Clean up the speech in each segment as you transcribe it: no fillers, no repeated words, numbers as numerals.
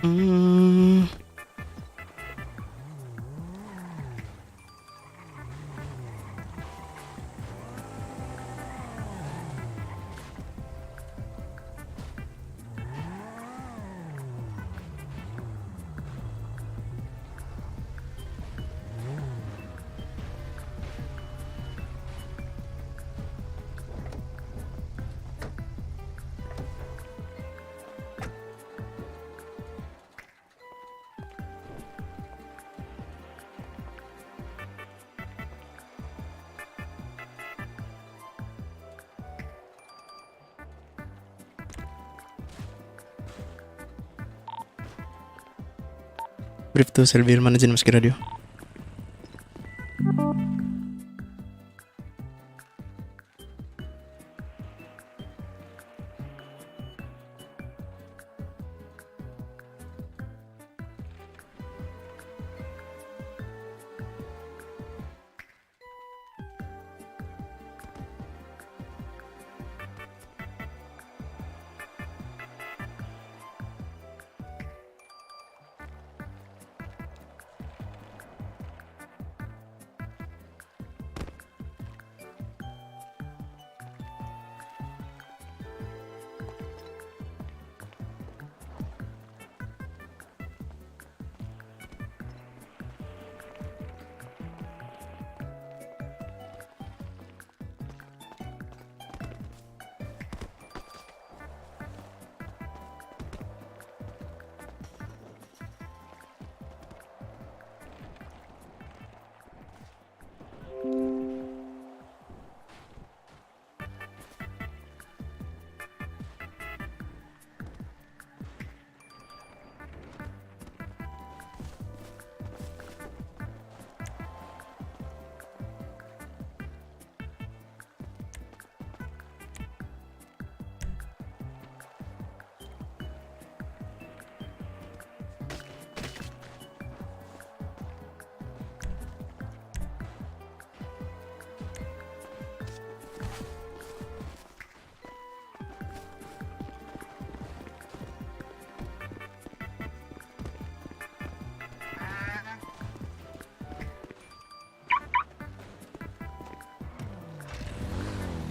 Hmm, brief to Selby Manajemen Meski Radio.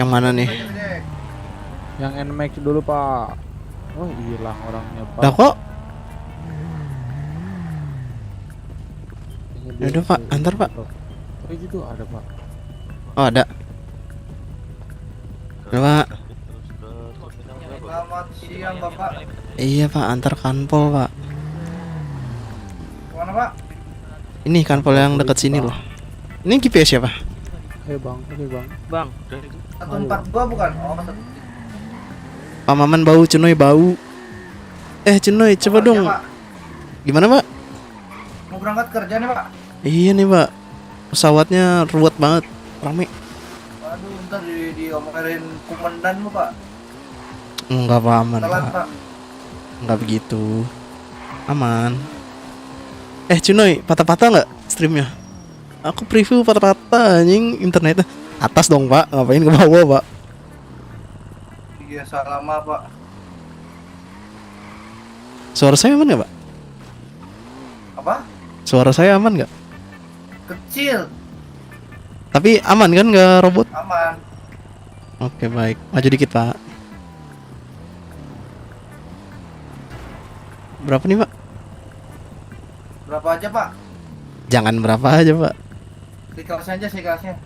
Yang mana nih? Yang NMAX dulu pak. Oh hilang orangnya pak. Dah kok? Ini Ya udah pak, antar pak. Oh itu ada pak. Oh ada. Udah pak. Selamat siang Bapak. Iya pak, antar kanpol pak. Mana Pak? Ini kanpol yang dekat sini loh. Ini GPS ya pak? Bang, oke bang. Bang, 142 bukan? Oh, Pak Maman bau, Cenoy bau. Cenoy coba kerja, dong. Pak. Gimana pak? Mau berangkat kerja nih Pak. Iya nih pak. Pesawatnya ruwet banget, rame. Waduh, ntar diomelin komandan lu Pak. Enggak pak, aman Telat pak. Pak. Enggak begitu. Aman. Cenoy, patah-patah nggak streamnya? Aku preview patah-patah anjing internetnya. Atas dong pak, ngapain ke bawah pak? Iya, lama Pak. Suara saya aman nggak pak? Apa? Suara saya aman nggak? Kecil, Tapi aman kan, nggak robot? aman. Oke baik, maju dikit pak. Berapa nih pak? Berapa aja Pak? Jangan berapa aja pak. Di kelasnya aja sih kelasnya.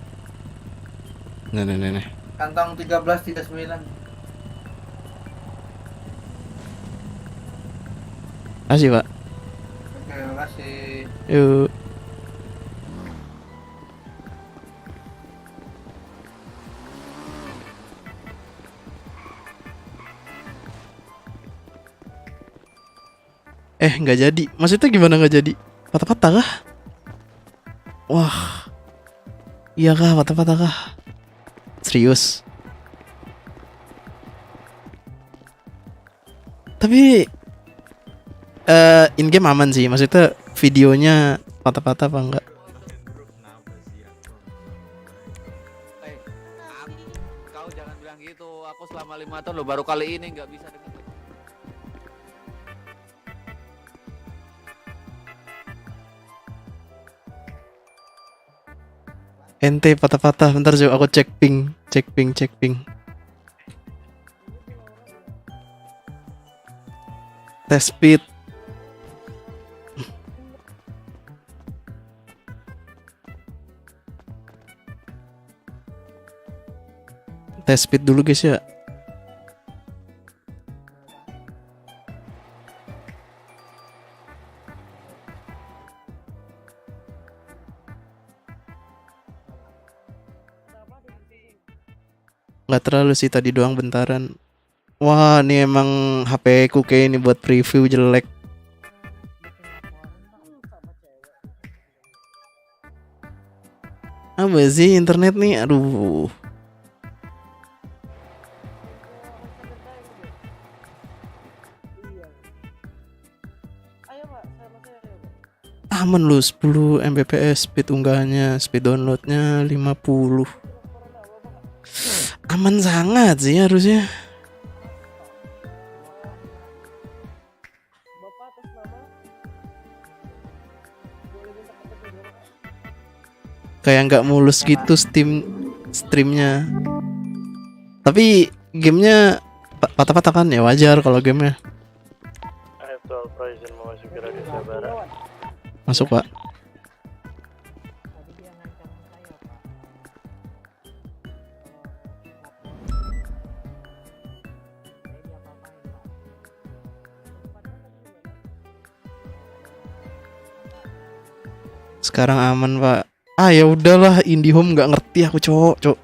Nih. Kantong 1339. Kasih pak. Oke, terima kasih. Yuk. Nggak jadi. Maksudnya gimana nggak jadi? Patah-patah kah? Wah. Iya kah, patah-patah kah? Serius. Tapi in game aman sih. Maksudnya videonya patah-patah apa enggak? kau jangan bilang gitu. Aku selama 5 tahun lo baru kali ini nggak bisa dengar. Ente patah-patah. Bentar coba aku cek ping. Test speed. Tes speed dulu guys ya. Nggak terlalu sih, tadi doang bentaran. Wah, ini emang HP ku kayak ini buat preview jelek. Apa sih internet nih? Aduh. Aman lu 10 Mbps speed unggahannya, speed downloadnya 50. Aman sangat sih harusnya. Kayak nggak mulus gitu streamnya. Tapi gamenya patah-patah kan ya, wajar kalau gamenya. Masuk pak. Sekarang aman pak. Ah ya udahlah, IndiHome nggak ngerti aku cok.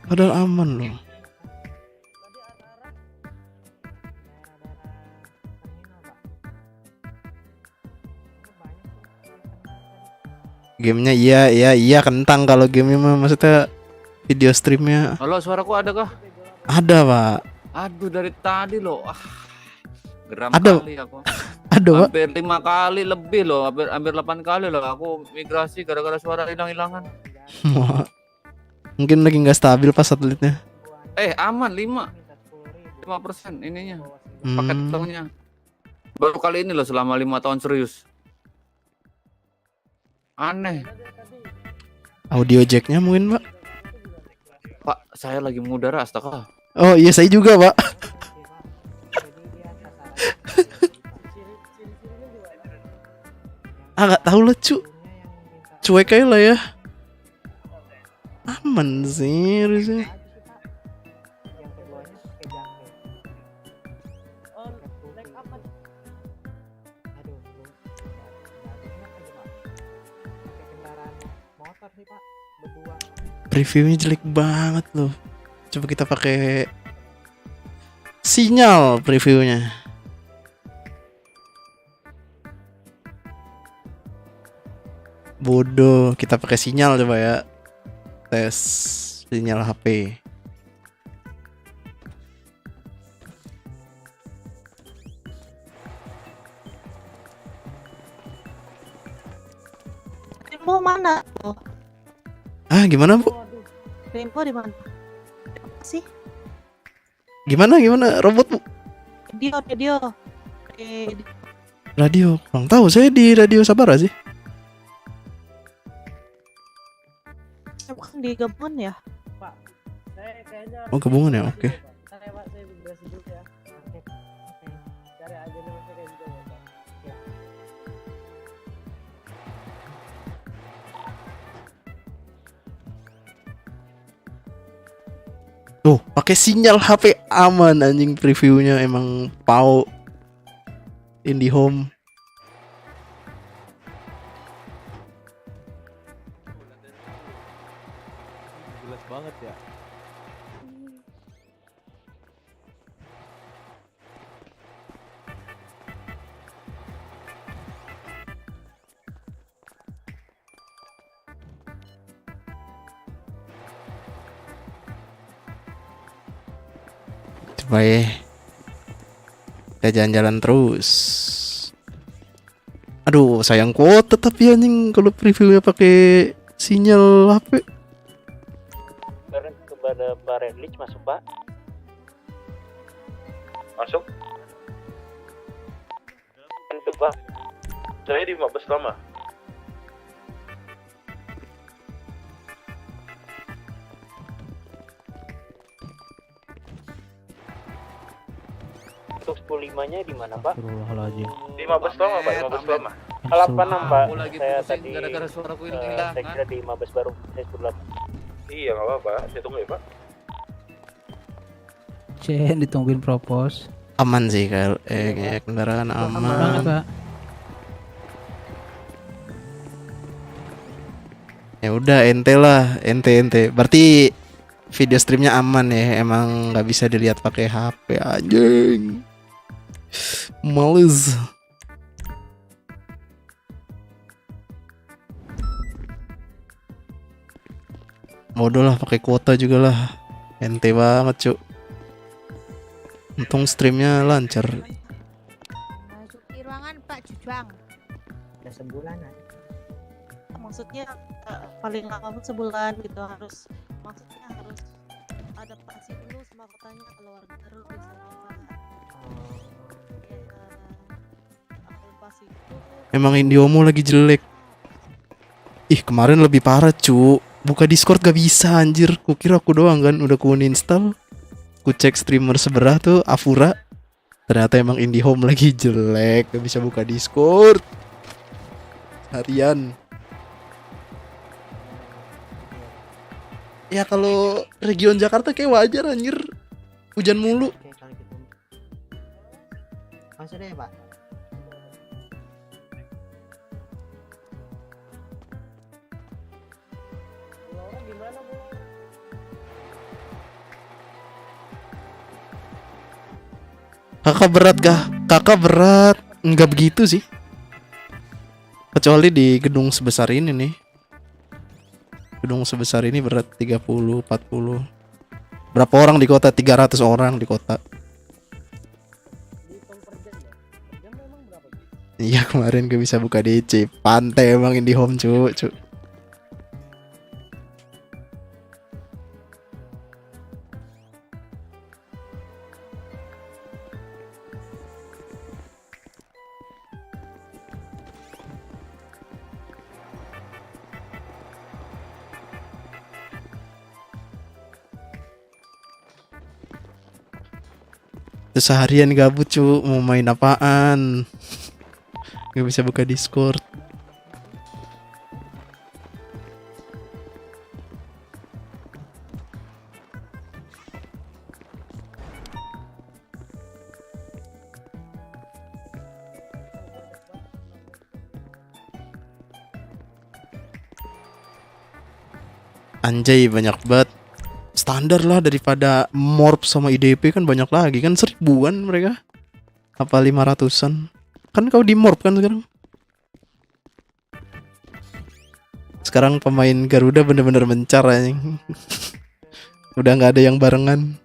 Padahal aman loh. Gamenya iya kentang kalau gamenya mah, maksudnya video streamnya. Halo, suaraku ada kah? Ada pak. Aduh, dari tadi loh. Geram Ada. kali aku. Ada pak. Hampir 5 kali lebih loh, hampir 8 kali loh aku migrasi gara-gara suara hilang-hilangan. Mungkin lagi nggak stabil pas satelitnya. Aman 5% ininya. Paket tahunnya. Baru kali ini loh selama 5 tahun serius. Aneh. Audio jacknya mungkin pak. Pak, saya lagi mengudara, astaga. Oh iya saya juga pak. Nggak tahu lah cuek aja lah ya. Aman sih harusnya. Previewnya jelek banget loh. Coba kita pakai sinyal previewnya. Bodoh, kita pakai sinyal coba ya. Tes sinyal HP. Rimbo mana tuh? Gimana bu? Rimbo di mana? Apa sih? Gimana robot bu? Radio. Radio, kurang tahu, saya di Radio Sabara sih. Bukan di Gabon ya? Pak, saya kayaknya Oh gabungan ya, oke. Saya Pak, saya migrasi dulu ya. Cari aja nama saya kayak gitu Pak. Ya. Tuh, pakai sinyal HP aman anjing, previewnya emang pau. IndiHome. Jelas banget ya. Coba ya. Kita jalan-jalan terus. Aduh, sayang kuota tapi anjing kalau previewnya pakai sinyal HP. Kepada Pak Redlich masuk Pak. Masuk. Itu Pak. Saya di Mabes Lama. 115-nya di mana, Pak? Astagfirullahaladzim. Di Mabes Lama, Pak. Di Mabes Lama. 86, Pak. Aku lagi Saya pusing tadi gara-gara suaraku hilang. saya kira di Mabes Baru. Saya 98. Iya, nggak apa-apa. Saya tunggu ya, Pak. Cen ditungguin propos. Aman sih kalau kendaraan Banget, aman. Pak. Ya udah ente lah, ente. Berarti video streamnya aman ya, emang nggak bisa dilihat pakai HP anjing. Males. Bodoh lah pakai kuota juga lah. Ente banget, Cuk. Untung streamnya lancar. Masuk di ruangan Pak Jujuang. Udah sebulanan. Maksudnya paling lama pun sebulan gitu harus. Maksudnya harus adaptasi dulu sama kotanya keluarga terus bisa adaptasi itu. Emang Indiomo lagi jelek. Ih kemarin lebih parah cu. Buka Discord gak bisa anjir. Kukira aku doang kan udah ku uninstall. Ku cek streamer sebelah tuh Afura. Ternyata emang Indihome lagi jelek. Gak bisa buka Discord harian. Ya kalau region Jakarta kayak wajar anjir. Hujan mulu. Oke, kalau gitu. Maksudnya ya, Pak? Laura gimana, Bu? Kakak berat kah? Kakak berat. Enggak begitu sih. Kecuali di gedung sebesar ini nih. Gedung sebesar ini berat 30, 40. Berapa orang di kota? 300 orang di kota. Dihitung per jam ya? Per jam memang berapa, Bu? Iya kemarin gak bisa buka DC. Pantai emang Indihome cu. Terus seharian gabut cu. Mau main apaan? Gak bisa buka Discord. Anjay banyak banget. Standar lah daripada Morp sama IDP kan banyak lagi kan 1000-an mereka. Apa 500-an? Kan kau di Morp kan sekarang. Sekarang pemain Garuda bener-bener mencar anjing. Udah nggak ada yang barengan.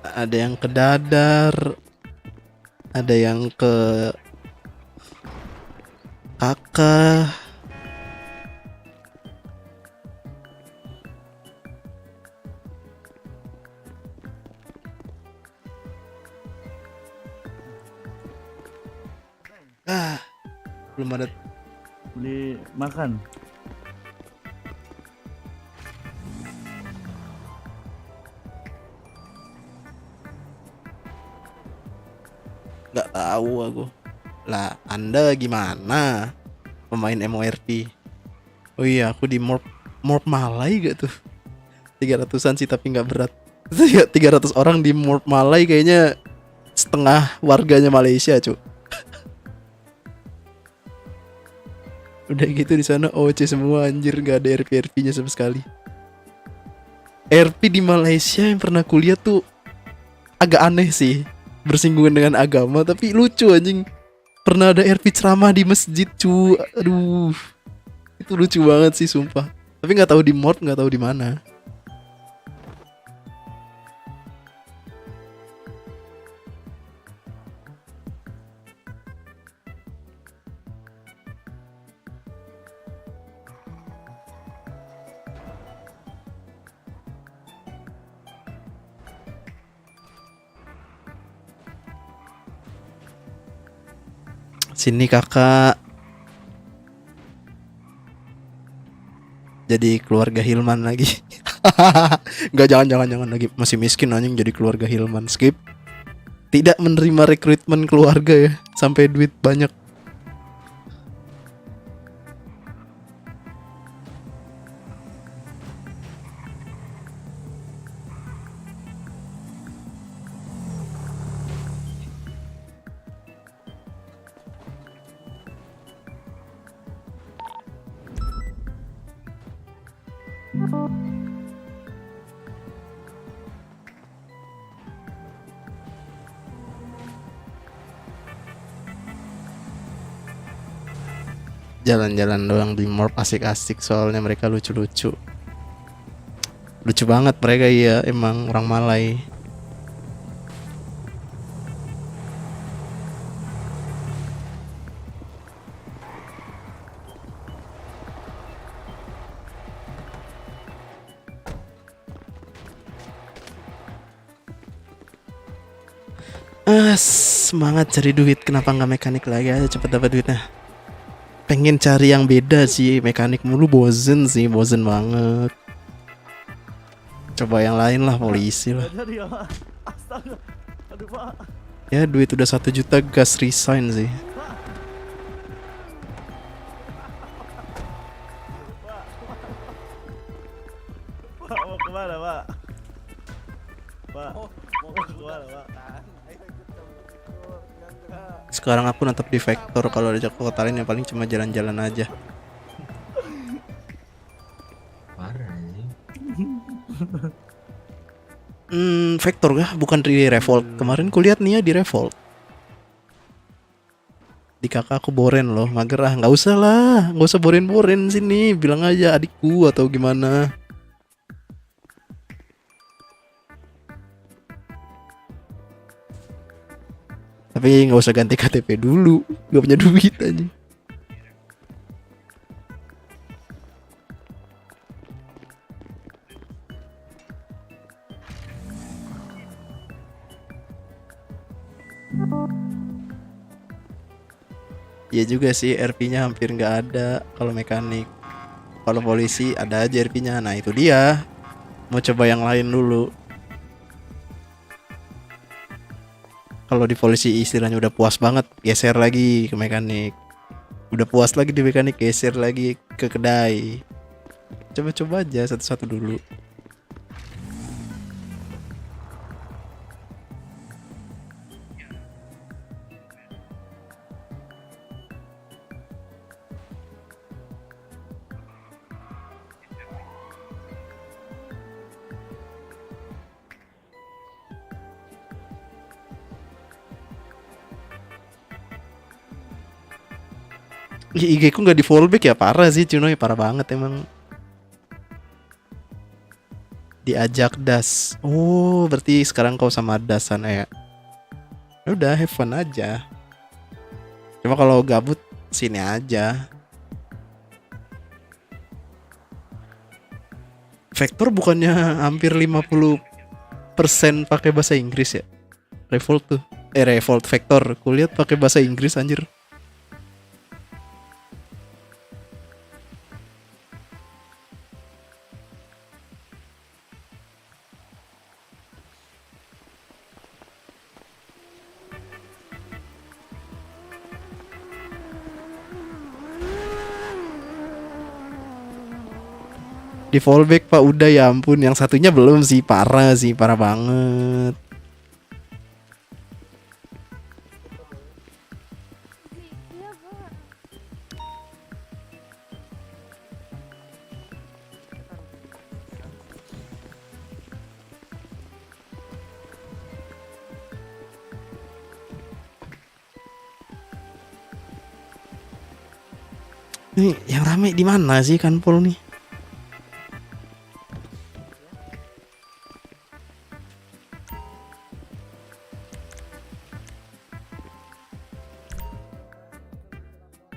Ada yang ke Dadar. Ada yang ke Kakak. Belum ada. Beli makan. Nggak tahu aku. Lah, Anda gimana? Pemain MORP. Oh iya, aku di Morp Malai gak tuh? 300-an sih tapi nggak berat. 300 orang di Morp Malai kayaknya setengah warganya Malaysia, cu. Udah gitu di sana OC semua anjir, nggak ada RP-RP-nya sama sekali. RP di Malaysia yang pernah kuliah tuh agak aneh sih, bersinggungan dengan agama tapi lucu anjing. Pernah ada RP ceramah di masjid cu. Aduh. Itu lucu banget sih sumpah. Tapi nggak tahu di Morp, nggak tahu di mana. Sini kakak. Jadi keluarga Hilman lagi. Enggak, jangan lagi, masih miskin anjing jadi keluarga Hilman. Skip. Tidak menerima rekrutmen keluarga ya, sampai duit banyak. Jalan-jalan doang di Morp asik-asik, soalnya mereka lucu-lucu. Lucu banget mereka, iya emang orang Malay. Semangat cari duit, kenapa nggak mekanik lagi aja cepet dapat duitnya. Pengen cari yang beda sih, mekanik mulu bosen banget. Coba yang lain lah, polisi lah. Astaga. Aduh, Pak. Ya duit udah 1 juta, gas resign sih. Pak, mau kemana, Pak? Pak, mau kemana, Pak? Sekarang aku natap di Vector, kalau ada kota lain yang paling cuma jalan-jalan aja. Vector kah? Bukan di Revolt. Kemarin kulihat nih ya di Revolt. Di kakak aku boren loh, mager ah, nggak usah lah, nggak usah boren-boren sini, bilang aja adikku atau gimana. Tapi nggak usah ganti KTP dulu, nggak punya duit aja. Iya juga sih, RP-nya hampir nggak ada kalau mekanik. Kalau polisi ada aja RP-nya. Nah itu dia. Mau coba yang lain dulu. Kalau di polisi istilahnya udah puas banget, geser lagi ke mekanik. Udah puas lagi di mekanik, geser lagi ke kedai. Coba-coba aja satu-satu dulu. IG ku nggak di fallback ya, parah sih Cunoy, parah banget emang. Diajak das. Oh berarti sekarang kau sama dasan ya. Udah have fun aja. Cuma kalau gabut sini aja. Vector bukannya hampir 50% pakai bahasa Inggris ya? Revolt tuh. Revolt Vector. Kulihat pakai bahasa Inggris anjir. Di fallback Pak udah, ya ampun, yang satunya belum sih, parah banget. Nih yang rame di mana sih Kanpol nih?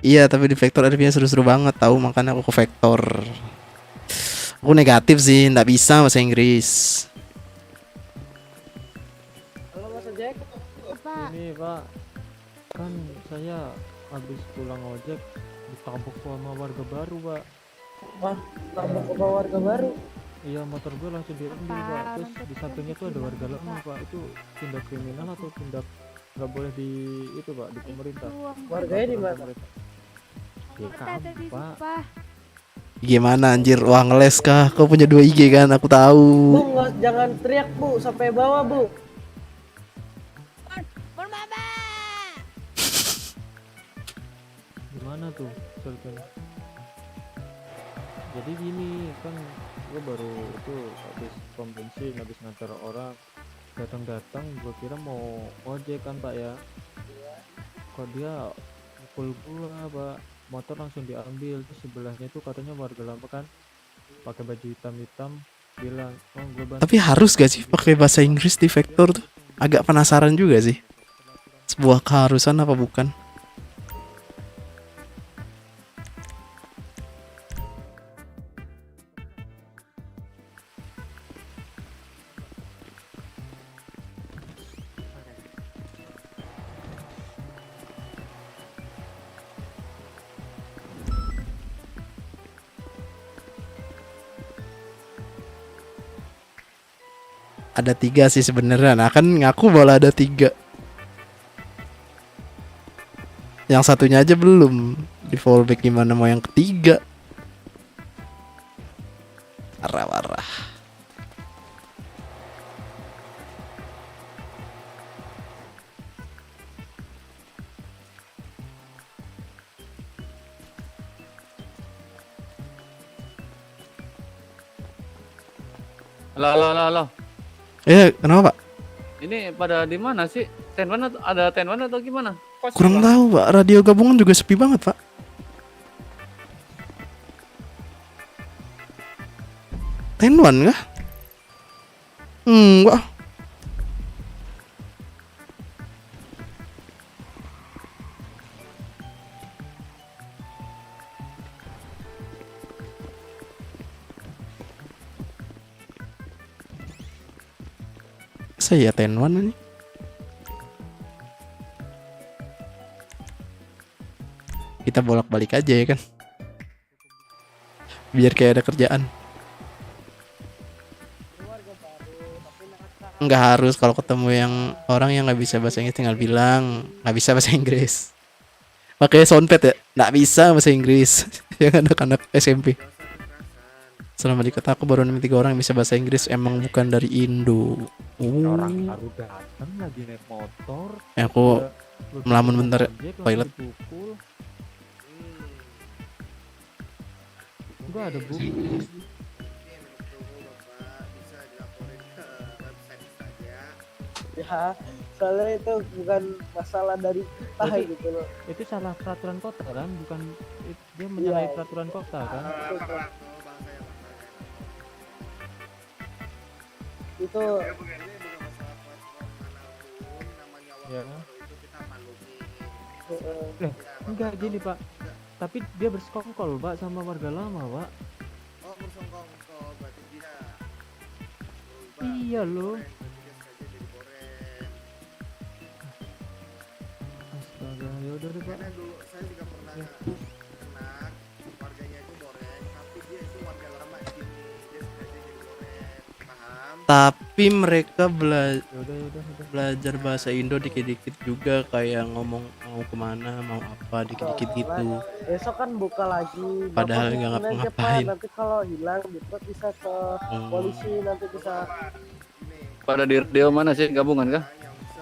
Iya, tapi di Vector RP-nya seru-seru banget tahu, makanya aku ke Vector. Aku negatif sih, nggak bisa bahasa Inggris. Halo Mas Ojek. Pak, Ini Pak, kan saya habis pulang ojek ditabok sama warga baru Pak. Wah, tambah ke warga baru. Iya, motor gue langsung diambil pak. Terus di sampingnya tuh ada warga lama pak. Itu tindak kriminal atau tindak nggak boleh di itu pak, di pemerintah. Warganya di mana? Ya kamu pak. Gimana anjir, wah ngeles kah? Kau punya 2 IG kan? Aku tahu. Bu, jangan teriak bu, sampai bawah bu. Gimana tuh Sultan? Jadi gini kan, gue baru itu habis pom bensin, habis ngantar orang, datang gue kira mau ojek kan pak ya. Kok dia pukul gua pak, motor langsung diambil. Terus sebelahnya itu katanya warga lama kan, pakai baju hitam bilang, oh gue bantu. Tapi harus gak sih pakai bahasa Inggris di Vector tuh? Agak penasaran juga sih. Sebuah keharusan apa bukan? Ada 3 sih sebenarnya. Nah kan ngaku malah ada 3. Yang satunya aja belum di fallback, gimana mau yang ketiga? Warah. Halo. Kenapa pak? Ini pada di mana sih? Tenwan atau ada Tenwan atau gimana? Kurang tahu pak, radio gabungan juga sepi banget pak. Tenwan kah? Enggak. Saya Tenwan ini. Kita bolak-balik aja ya kan. Biar kayak ada kerjaan. Nggak harus, kalau ketemu yang orang yang nggak bisa bahasa Inggris tinggal bilang nggak bisa bahasa Inggris. Pakai soundpad ya, nggak bisa bahasa Inggris. Yang anak-anak SMP. Selama di kota aku baru nemu 3 orang yang bisa bahasa Inggris, emang bukan dari Indo. Orang baru datang lagi naik motor. Aku melamun bentar ya, toilet. Enggak ada bukti. Ya, soalnya itu bukan masalah dari kita gitu loh. Itu salah peraturan kota kan, bukan dia menyalahi peraturan kota kan. Itu Ya. Enggak gini pak, tapi dia bersekongkol pak sama warga lama pak. Oh, bersongkol berarti dia. Iya loh. Astaga, yaudah deh pak. Karena dulu saya juga pernah kena warganya itu goreng, tapi dia itu warga lama di sini, dia sengaja jadi goreng, paham? Tapi mereka Yaudah. belajar bahasa Indo dikit-dikit juga, kayak ngomong mau kemana, mau apa, dikit-dikit gitu. besok kan buka lagi. Padahal Bapak nggak hubungin aja, ngapa-ngapain. Pak. Nanti kalau hilang gitu bisa ke polisi, nanti bisa. Pada di radio mana sih, gabungan kah?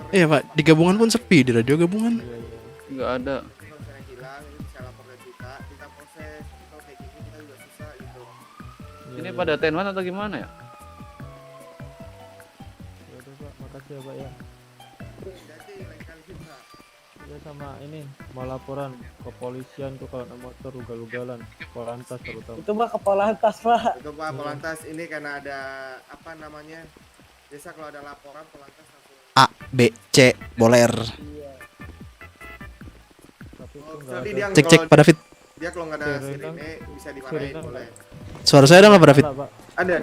Iya pak, di gabungan pun sepi, di radio gabungan. Enggak ada. Kalau misalnya hilang, itu bisa lapor ke kita proses. Kalau kayak gini kita juga susah gitu. Ini pada Tenwan atau gimana ya? Yaudah pak, makasih ya pak ya. Jadi lain kali juga. Ya sama ini mau laporan ke polisian tuh kalau naik motor ugal-ugalan, Polantas terutama. Itu mah kepala lantas Pak. Itu Pak Polantas ini karena ada apa namanya? Biasa kalau ada laporan Polantas langsung A, B, C, boler. Tapi itu nggak jadi ada. dia Cek kalau Pak David. dia kalau nggak ada Sirena. sirine bisa dimarahin Sirena. boleh. Suara saya ada nggak Pak David? Pak. Ada.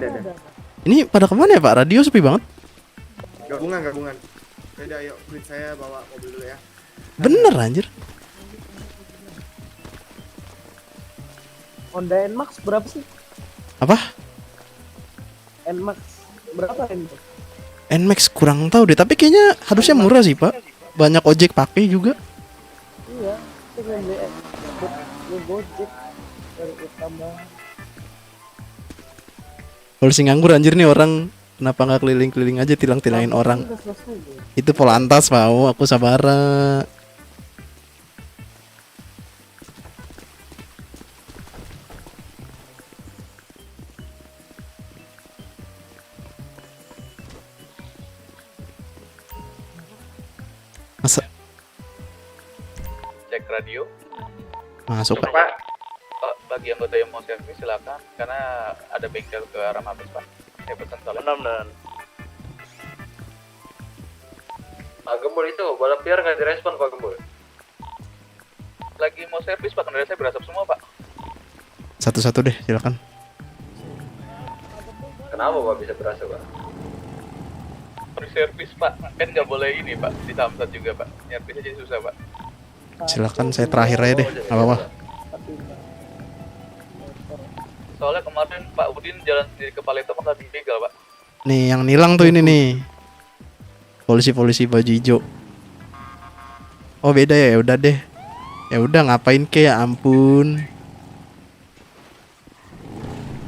Ini pada kemana ya pak? Radio sepi banget. Gabungan. Beda, yuk, quit saya bawa mobil dulu ya. Bener anjir. Honda NMAX berapa sih? Apa? Nmax berapa Nmax? Nmax kurang tahu deh, tapi kayaknya harusnya murah sih Pak. Banyak ojek pakai juga. Iya, itu gue Gojek dari utama. Polisi nganggur anjir nih orang. Kenapa nggak keliling-keliling aja tilang-tilangin orang? Udah selesai gue. Itu Polantas mau, aku Sabara. Masa Cek radio. masuk Pak? Pak, bagi anggota yang mau servis silakan karena ada bengkel ke arah Mabes Pak. Saya pesan soalnya. Benar. Pak Gembul itu balap liar nggak direspon Pak Gembul. Lagi mau servis Pak, kendaraan saya berasap semua Pak. Satu-satu deh, silakan. Kenapa Pak bisa berasap Pak? Free servis Pak, kan nggak boleh ini Pak, di Samsat juga Pak. Servisnya jadi susah Pak. Silakan, saya terakhir aja deh, nggak apa-apa. Soalnya kemarin Pak Udin jalan sendiri ke Paleto malah dibegal Pak. Nih yang nilang tuh ini nih. Polisi-polisi baju hijau. Oh beda ya, udah deh. Ya udah ngapain ke, ya ampun.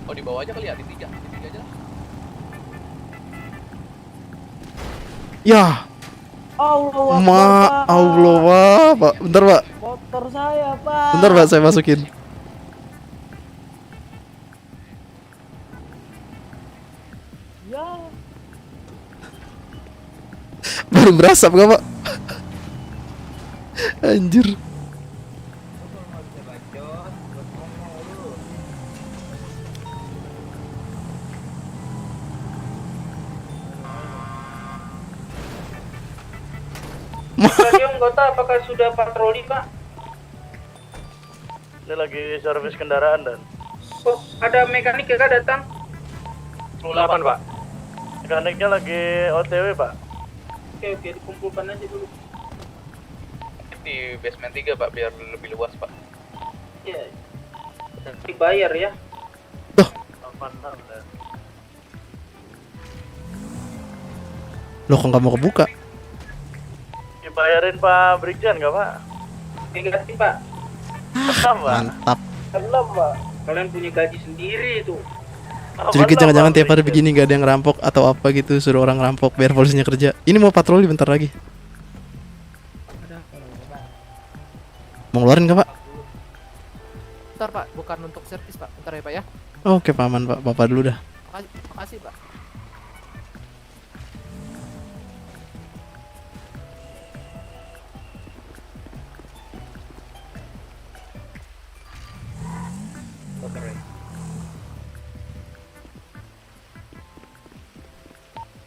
Oh dibawa aja kali ya, di tiga aja lah. Ya, Allah, Allah, Pak. Bentar, Pak. motor saya, Pak. Bentar, Pak, saya masukin. Ya. Baru berasap gak, Pak? Anjir. Radio anggota apakah sudah patroli Pak? Ini lagi servis kendaraan dan. Oh, ada mekanik ya datang? 8 Pak. Mekaniknya lagi OTW Pak. Oke, dikumpulkan aja dulu. Di basement 3 Pak, biar lebih luas Pak. Iya. Dibayar ya. Tuh. 86 dan. Loh kok nggak mau kebuka? Dibayarin Pak Brigjen nggak Pak? Negatif Pak. Mantap. Belum Pak. Kalian punya gaji sendiri itu. Jadi jangan-jangan tiap hari begini gak ada yang ngerampok atau apa gitu, suruh orang ngerampok biar polisinya kerja. Ini mau patroli bentar lagi. Mau ngeluarin gak Pak? Bentar Pak, bukan untuk servis Pak. Bentar ya Pak ya. Oke paman Pak, Bapak dulu dah. Makasih Pak.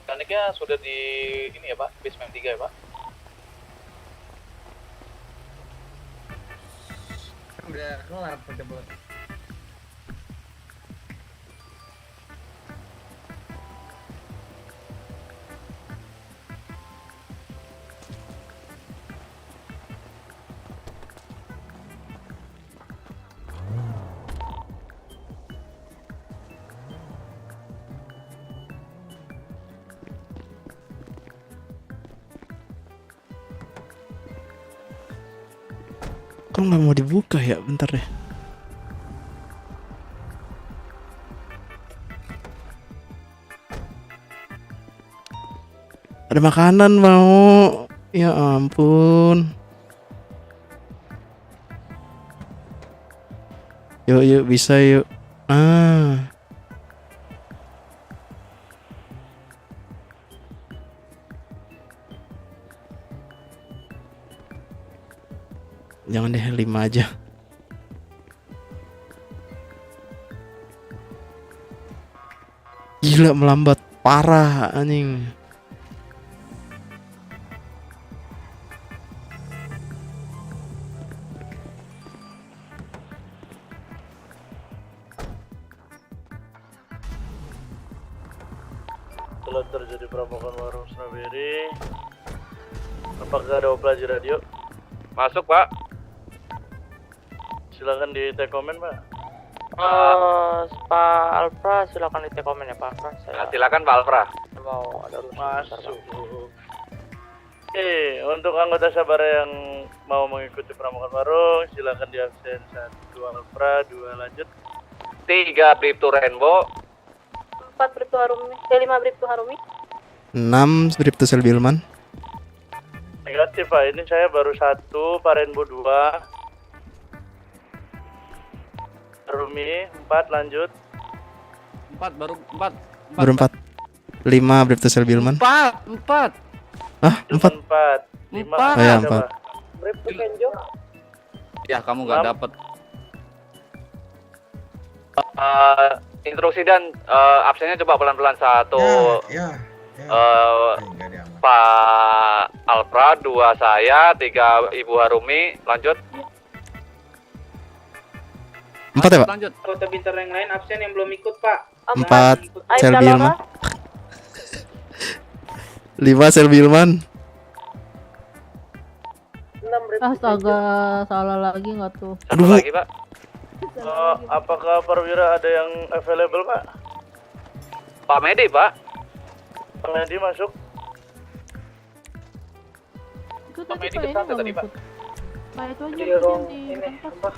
Mekaniknya sudah di ini ya Pak, basement 3 ya Pak. Udah kelar pada bos. Kok nggak mau dibuka ya? Bentar deh. Ada makanan mau. Ya ampun. Yuk bisa yuk. Ah. Jangan deh 5 aja. Gila melambat parah anjing. Telah terjadi perampokan warung Strawberry. Apakah ada operasi radio? Masuk Pak. Silakan di tag komen Pak. Pak Alpra silakan di komen ya Pak Alpra. Silakan Pak Alfra. Mau ada urusan Masuk. Untuk anggota Sabara yang mau mengikuti pramuka warung, silakan di absen 1 Alpra, 2 lanjut. 3 Brip to Rainbow. 4 Brip to Harumi. 5 Brip to Harumi. 6 Brip to Selbilman. Negatif Pak, ini saya baru 1, Pak Rainbow 2. Rumi 4 lanjut. 4 baru 4. Baru 4. 5 Brip to Selbilman. 4. Ah, 4. 4. 5. Empat. Oh ya, 4. Brip to Kenjo. Ya, kamu nggak dapet. Instruksi dan absennya coba pelan-pelan 1. Ya. Enggak ada aman. Pak Alfra, 2 saya, 3 Ibu Harumi, lanjut. 4 ya, Pak? Lanjut. Anggota bintang yang lain absen yang belum ikut Pak. 4 Selbilman. 5 Selbilman. 6 Brip to Astaga, salah lagi nggak tuh? Satu Aduh. lagi, Pak. Apakah perwira ada yang available Pak? Pak Medi, Pak. Pak Medi masuk. Itu Pak tadi Medi Pak ini kesana nggak tadi, Pak. ngikut. Pak itu aja Di yang ruang di ini tempat.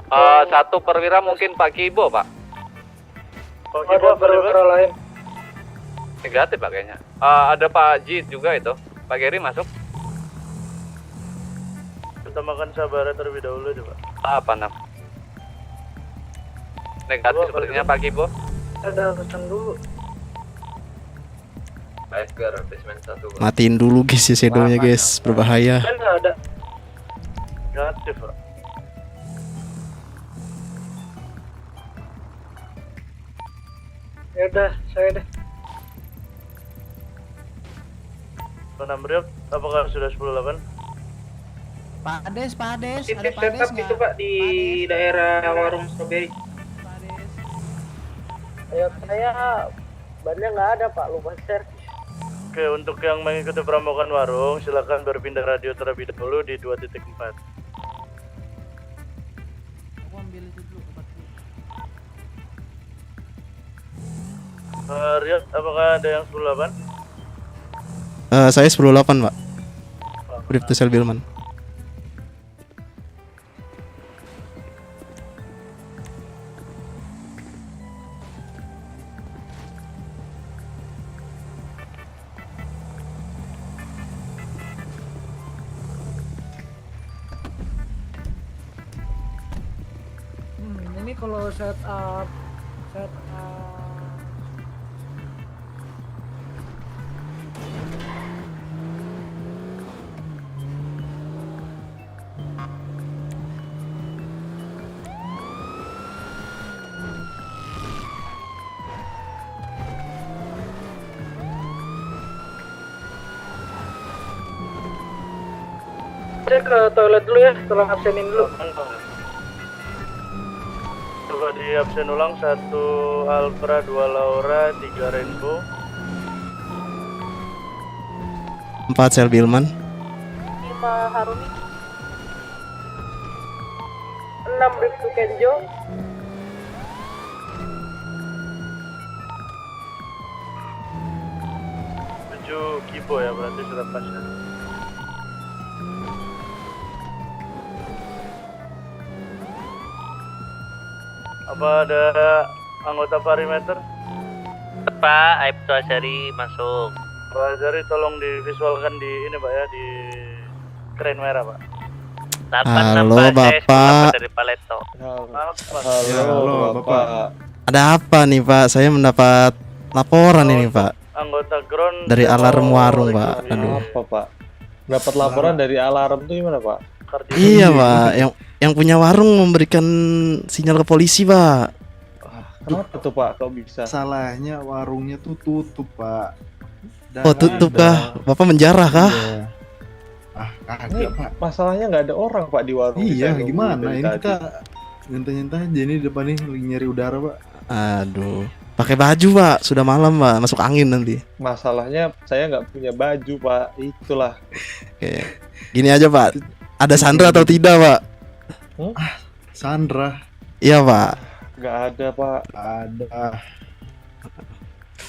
apa? 1 perwira mungkin Pak Kibo, Pak. Pak Ada Kibo perwira lain. Negatif, Pak kayaknya. Ada Pak Jit juga itu. Pak Geri masuk. Utamakan Sabara terlebih dahulu coba. Apa nam? Negatif sepertinya Pak Kibo. Ada urusan dulu. Matiin dulu guys ya shadownya guys, berbahaya. Kan nggak ada. Negatif Pak. Ya udah, saya deh. Pak Briok, apakah sudah 10-8? Pades, ada Titip Pades setup itu Pak di daerah warung strawberry. Ya saya bannya nggak ada Pak, lupa share. Oke, untuk yang mengikuti pramukaan warung, silakan berpindah radio terlebih dahulu di 2.4. Aku ambil itu dulu obatnya. Riot, apakah ada yang 10-8? Saya 10-8 Pak. Brip to Selbilman. Ini kalau setup saya ke toilet dulu ya, tolong absenin dulu. Coba di absen ulang 1 Alpra, 2 Laura, 3 Rainbow. 4 Selbilman. 5 Harumi. 6 Brip to Kenjo. 7 Kibo ya, berarti sudah pas ya. Apa ada anggota perimeter? Pak, Aibtu Asyari masuk. Pak Azari tolong divisualkan di ini Pak ya, di keren merah Pak. Halo, Bapak. Dari Paleto. Halo, Bapak. Ada apa nih Pak? Saya mendapat laporan ini Pak. Anggota ground Dari alarm warung lagi Pak. kami. Aduh. Apa Pak? Dapat laporan dari alarm tuh gimana Pak? Iya Pak. Yang punya warung memberikan sinyal ke polisi Pak. Kenapa tuh Pak? Kok bisa? Salahnya warungnya tuh tutup Pak. Oh tutup kah? Bapak menjarah kah? Iya. Ah kagak Pak. Masalahnya nggak ada orang Pak di warung. Iya Kita nunggu gimana? dari Ini tadi. kita nyentuh-nyentuh aja ini depan nih lagi nyari udara Pak. Aduh. Pakai baju Pak. Sudah malam Pak. Masuk angin nanti. Masalahnya saya nggak punya baju Pak. Itulah. Oke. Gini aja Pak. Ada Sandra atau tidak Pak? Sandra. Iya Pak. Nggak ada Pak. Ada.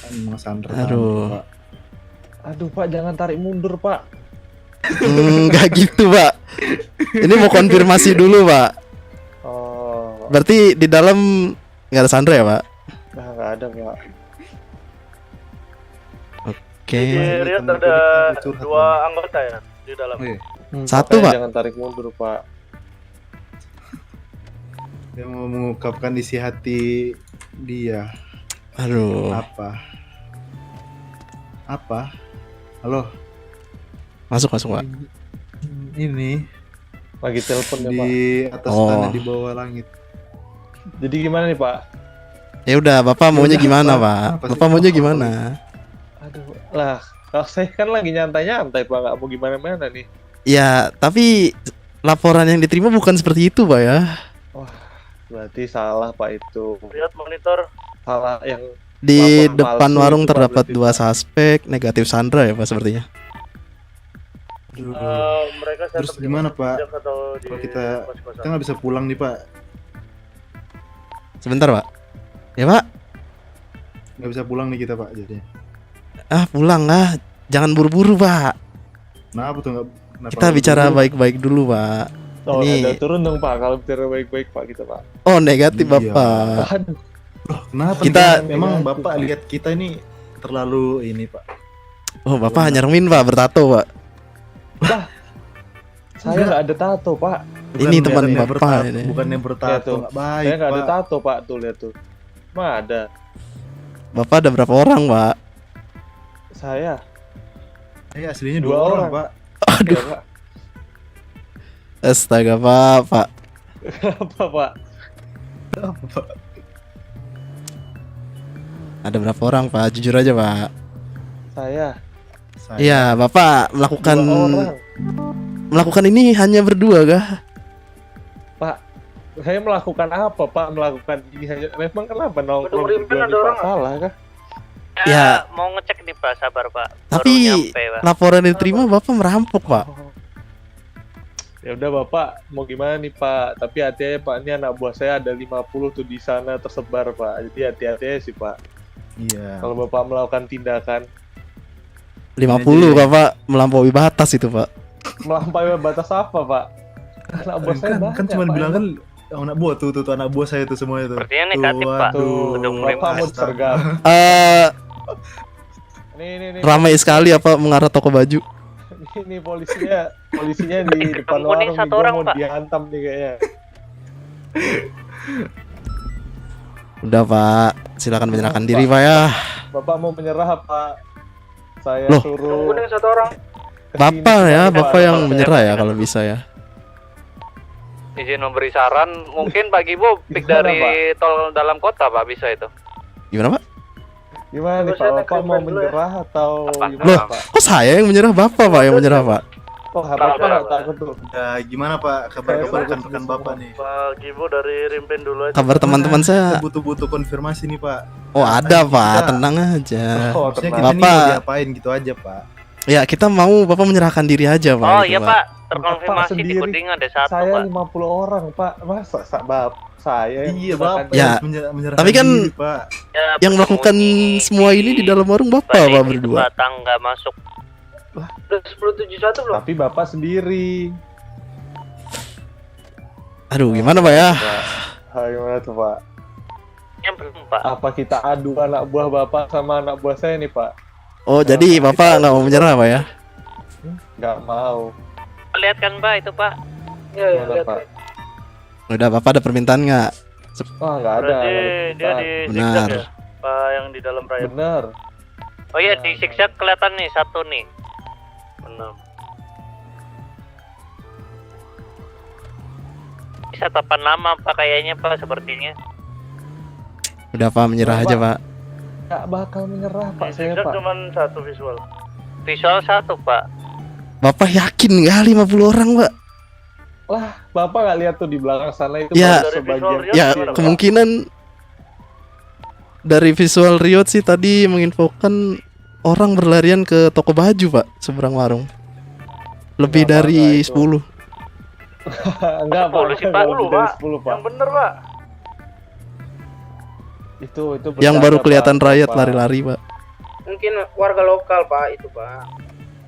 Emang Sandra. Aduh. Pak. Aduh Pak, jangan tarik mundur Pak. Nggak gitu Pak. Ini mau konfirmasi dulu Pak. Oh, Berarti di dalam nggak ada Sandra ya Pak? nggak ada Pak. Oke. Di Riot ada dua anggota ya di dalam. Satu, Makanya Pak. Jangan tarik mundur Pak. Dia mau mengungkapkan isi hati dia. Aduh. Apa? Halo. Masuk Pak. Ini Lagi telepon ya Pak. di atas Oh. tanah di bawah langit. Jadi gimana nih Pak? Ya udah, Bapak maunya Udah, gimana, Pak. Pak? Apa sih? Bapak maunya gimana? Aduh, lah, kalau saya kan lagi nyantai-nyantai Pak, nggak mau gimana-mana nih. Ya, tapi laporan yang diterima bukan seperti itu, Pak ya. Berarti salah Pak itu. Lihat monitor. Salah yang Di laporan depan palsu warung itu, Pak, terdapat berarti, 2 Pak. suspek negatif Sandra ya, Pak sepertinya. Mereka Terus setup gimana, di Pak? Jaks atau di Kalau kita kos-kosan? nggak bisa pulang nih Pak. Sebentar, Pak. Ya, Pak. Nggak bisa pulang nih kita Pak jadinya. Ah, pulang lah. Jangan buru-buru, Pak. Kenapa tuh nggak? kenapa Kita nggak bicara buru-buru? baik-baik dulu, Pak. Oh, Ini- ada turun dong Pak, kalau bicara baik-baik Pak kita Pak. Oh, negatif, Iya. Bapak. Aduh, Loh, kenapa? Kita- nih? Emang Negatif, Bapak Pak. lihat kita ini terlalu ini Pak. Oh, Bapak nyermin, Pak, bertato, Pak. saya nggak ada tato Pak. Ini teman yang Bapak bertato, ini. bukannya Lihat bertato tuh. nggak baik Saya nggak ada Pak. tato Pak, tuh lihat tuh. Mah ada. Bapak ada berapa orang, Pak? Saya. Saya aslinya Dua 2 orang orang. Pak. Aduh. Pak. Astaga, Pak. Apa Pak? Ada berapa orang, Pak? Jujur aja, Pak. Saya. Iya, Bapak melakukan 2 orang. melakukan ini hanya berdua, kah? Pak, saya melakukan apa Pak? Melakukan ini hanya. Memang kenapa nongkrong Rimpen berdua ada nih, Pak? orang nggak? Salah kah? Ya. Mau ngecek nih Pak, sabar Pak. Tapi Baru nyampe, Pak. laporan yang diterima Bapak merampok, Pak. Ya udah Bapak, mau gimana nih Pak? Tapi hati-hati Pak, ini anak buah saya ada 50 tuh di sana tersebar Pak. Jadi hati-hati aja sih Pak. Iya. Kalau Bapak melakukan tindakan 50, Bapak melampaui batas itu, Pak. melampaui batas apa Pak? Anak buah saya Kan, banyak kan cuma Pak. bilang kan anak buah tuh anak buah saya tuh semuanya tuh. Sepertinya negatif, Pak. Tuh, Udah mulai Bapak mau masuk. sergap. Nih. Ramai sekali apa mengarah toko baju. Ini polisinya di depan Kamu kuning warung satu nih, gua orang, mau Pak. dihantam nih kayaknya. Udah, Pak. Silakan menyerahkan diri, Pak ya. Bapak mau menyerah Pak? Saya Loh. suruh Kuning 1 orang. kesini, Bapak ya, Pak. Bapak yang menyerah ya kalau bisa ya. Izin memberi saran, mungkin Pak Gibo pick Gimana, dari tol dalam kota Pak, bisa itu. Gimana, Pak? Gimana nih Pak? Saya Bapak mau naik dulu ya. menyerah atau Apa? gimana Loh, Pak? kok saya yang menyerah? Bapak, Pak, yang menyerah, Pak. Oh, Bapak nggak takut tuh. Ya, gimana Pak kabar Saya Bapak bagus rekan-rekan semua. Bapak nih? Pak Gibo dari Rimpen dulu aja. Kabar teman-teman Kita saya. butuh konfirmasi nih Pak. Oh, ada, Kita- Pak. Tenang aja. Oh, Maksudnya tenang. kita nih mau Bapak. diapain gitu aja Pak. Ya, kita mau Bapak menyerahkan diri aja, Pak. Oh gitu, iya Pak, terkonfirmasi di sendiri. Kuningan ada 1 Saya Pak. 50 orang Pak. Masa saya yang Iya menyerahkan Bapak Ya, yang harus menyerahkan tapi kan diri, Pak. Ya, Yang melakukan bersembunyi semua ini di dalam warung Bapak, balik Pak, itu, berdua. Pak, tangga masuk. Udah 10.71 belum? Tapi Bapak sendiri. Aduh, gimana, Pak ya? Pak, gimana tuh Pak? Yang belum Pak. Apa kita adu anak buah Bapak sama anak buah saya nih Pak? Oh, jadi Bapak nggak mau menyerah, Pak ya? Nggak mau. Lihat kan Pak itu Pak. Iya, iya, Gimana lihat. Pak? Udah, Bapak ada permintaan nggak? Oh, nggak ada. Berarti nggak ada dia permintaan. di Benar. zigzag ya? Pak yang di dalam raya. Bener. Oh iya di zigzag kelihatan nih 1 nih. Benar. Bisa tapan lama Pak kayaknya Pak sepertinya. Udah, Pak, menyerah aja, Pak. Nggak bakal menyerah Pak Di saya zigzag Pak. cuma 1 visual. Visual 1 Pak. Bapak yakin nggak 50 orang, Pak? Lah, Bapak nggak lihat tuh di belakang sana itu Ya. baru sebagian. Dari Ya, gimana, Pak? kemungkinan dari visual Riot sih tadi menginfokan orang berlarian ke toko baju, Pak, seberang warung. Lebih Kenapa dari nggak itu? 10. Enggak Pak, 10 sih, Pak. nggak lebih dari 10, Pak. 10 Pak. Yang bener, Pak. Itu Yang baru bercanda, kelihatan Pak. riot Pak. lari-lari, Pak. Mungkin warga lokal Pak itu Pak.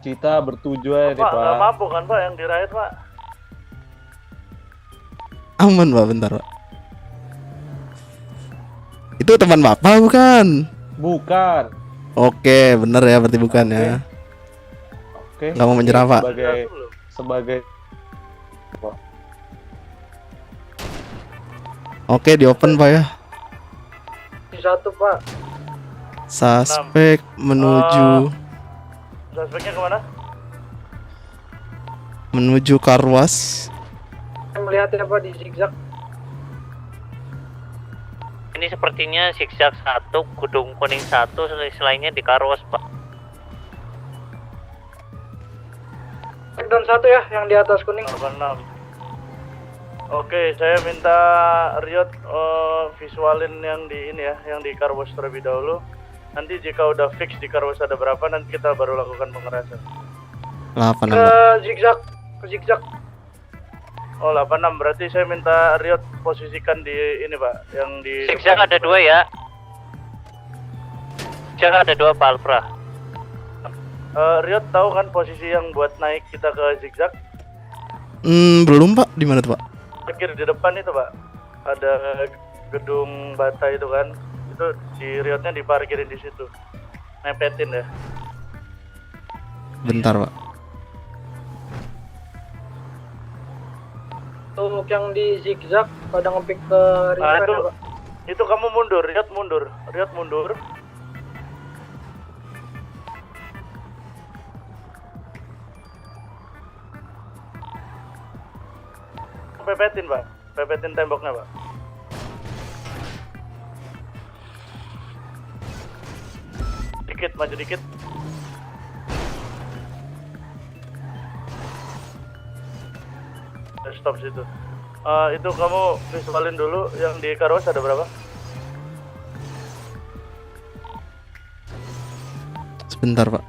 Kita bertujuh aja nih Pak, Pak. nggak mampu kan Pak yang di riot Pak? Aman, Pak, bentar, Pak. Itu teman Bapak bukan? Bukan. Oke, bener ya, berarti bukan ya. Oke. Nggak mau menyerah, Pak. Sebagai Oke, di open, Pak ya. Satu Pak. Suspek menuju Suspeknya kemana? menuju Karwas. Saya melihatnya Pak di zigzag. Ini sepertinya zigzag 1, gedung kuning 1, selainnya di Karwas, Pak. Dan satu ya yang di atas kuning. 86. Oke, saya minta Riot visualin yang di ini ya, yang di Karwas terlebih dahulu. Nanti jika udah fix di Karwas ada berapa, nanti kita baru lakukan pengerasan. 86, Ke Pak. zigzag, ke zigzag. Oh, 86 berarti saya minta Riot posisikan di ini Pak, yang di Zigzag ada 2 ya. Zigzag ada 2 Pak Alpra. Riot tahu kan posisi yang buat naik kita ke zigzag? Belum, Pak. Di mana tuh, Pak? Parkir di depan itu Pak. Ada gedung bata itu kan. Itu di Riotnya diparkirin di situ. Nepetin ya. Bentar, Pak. Untuk yang di zigzag pada ngepick ke Nah, repair itu, ya, Pak. itu kamu mundur, Riot mundur. Riot mundur. Pepetin Pak, pepetin temboknya Pak. Dikit, maju dikit. Stop situ. Itu kamu visualin dulu yang di Karwas ada berapa? Sebentar, Pak.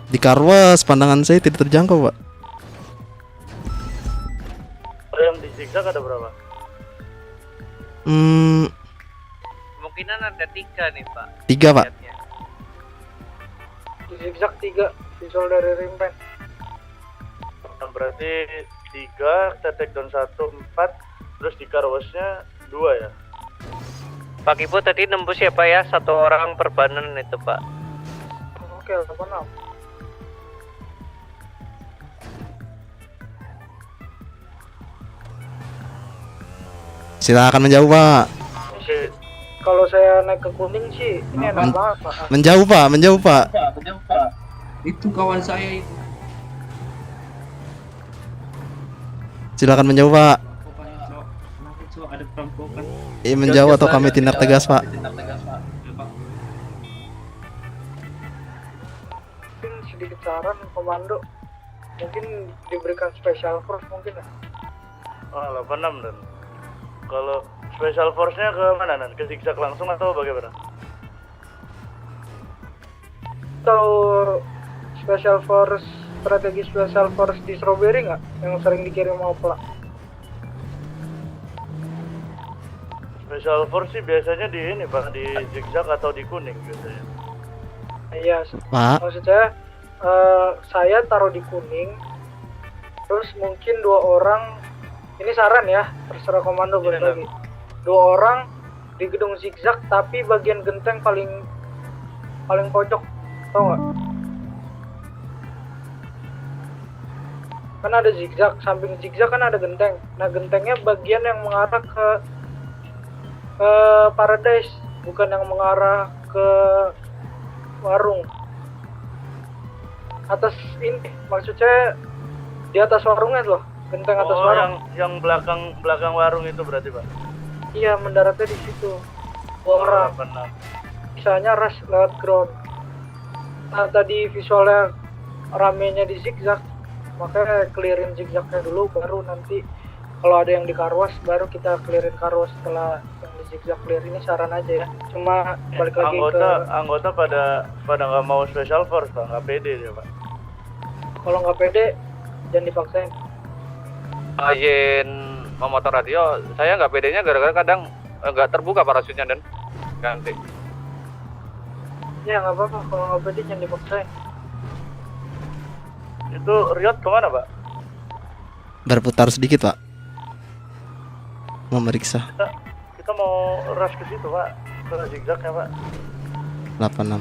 Di Karwas pandangan saya tidak terjangkau, Pak. Yang di zigzag ada berapa? Kemungkinan ada 3 nih Pak. 3, Pak. Di zigzag 3 visual dari rimpen. Nah, berarti 3, kita take down 1, 4. Terus di Karwasnya 2 ya? Pak Ibu tadi nembus ya Pak ya, 1 orang perbanan itu Pak. Oke, 86. Silakan menjauh, Pak. Oke. Kalau saya naik ke kuning sih ini enak banget Pak. Menjauh, Pak. Menjauh, Pak. Itu kawan saya itu. Silakan menjauh, Pak. Ada perampokan. Menjauh atau kami tindak tegas, Pak. Mungkin sedikit saran komando, mungkin diberikan special force mungkin ya. 86 dan. Kalau special force-nya ke mana nan? Ke zigzag langsung atau bagaimana? Atau special force, strategi special force di Strawberry nggak yang sering dikirim sama Opla? Special force sih biasanya di ini Pak, di zigzag atau di kuning biasanya. Iya, Pak. maksud saya saya taruh di kuning, terus mungkin 2 orang, ini saran ya, terserah komando berbagi. 2 orang di gedung zigzag tapi bagian genteng paling pojok, tau nggak? Kan ada zigzag, samping zigzag kan ada genteng. Nah gentengnya bagian yang mengarah ke Paradise, bukan yang mengarah ke warung. Atas ini, maksudnya di atas warungnya loh, genteng atas warung. yang belakang warung itu berarti Pak? Iya, mendaratnya di situ. 2 orang. Benar. Misalnya rush lewat ground. Nah tadi visualnya ramenya di zigzag, makanya clearin zigzagnya dulu, baru nanti kalau ada yang di carwash baru kita clearin carwash setelah yang di zigzag clear. Ini saran aja ya, cuma balik lagi Anggota pada nggak mau special force pak, nggak pede dia pak. kalau nggak pede jangan dipaksain. Izin memotor radio, saya nggak pedenya gara-gara kadang nggak terbuka parasutnya dan ganti. Ya nggak apa-apa, kalau nggak pede jangan dipaksain. Itu Riot kemana pak? Berputar sedikit pak, memeriksa. Kita mau rush ke situ pak, ke zigzagnya pak. 86.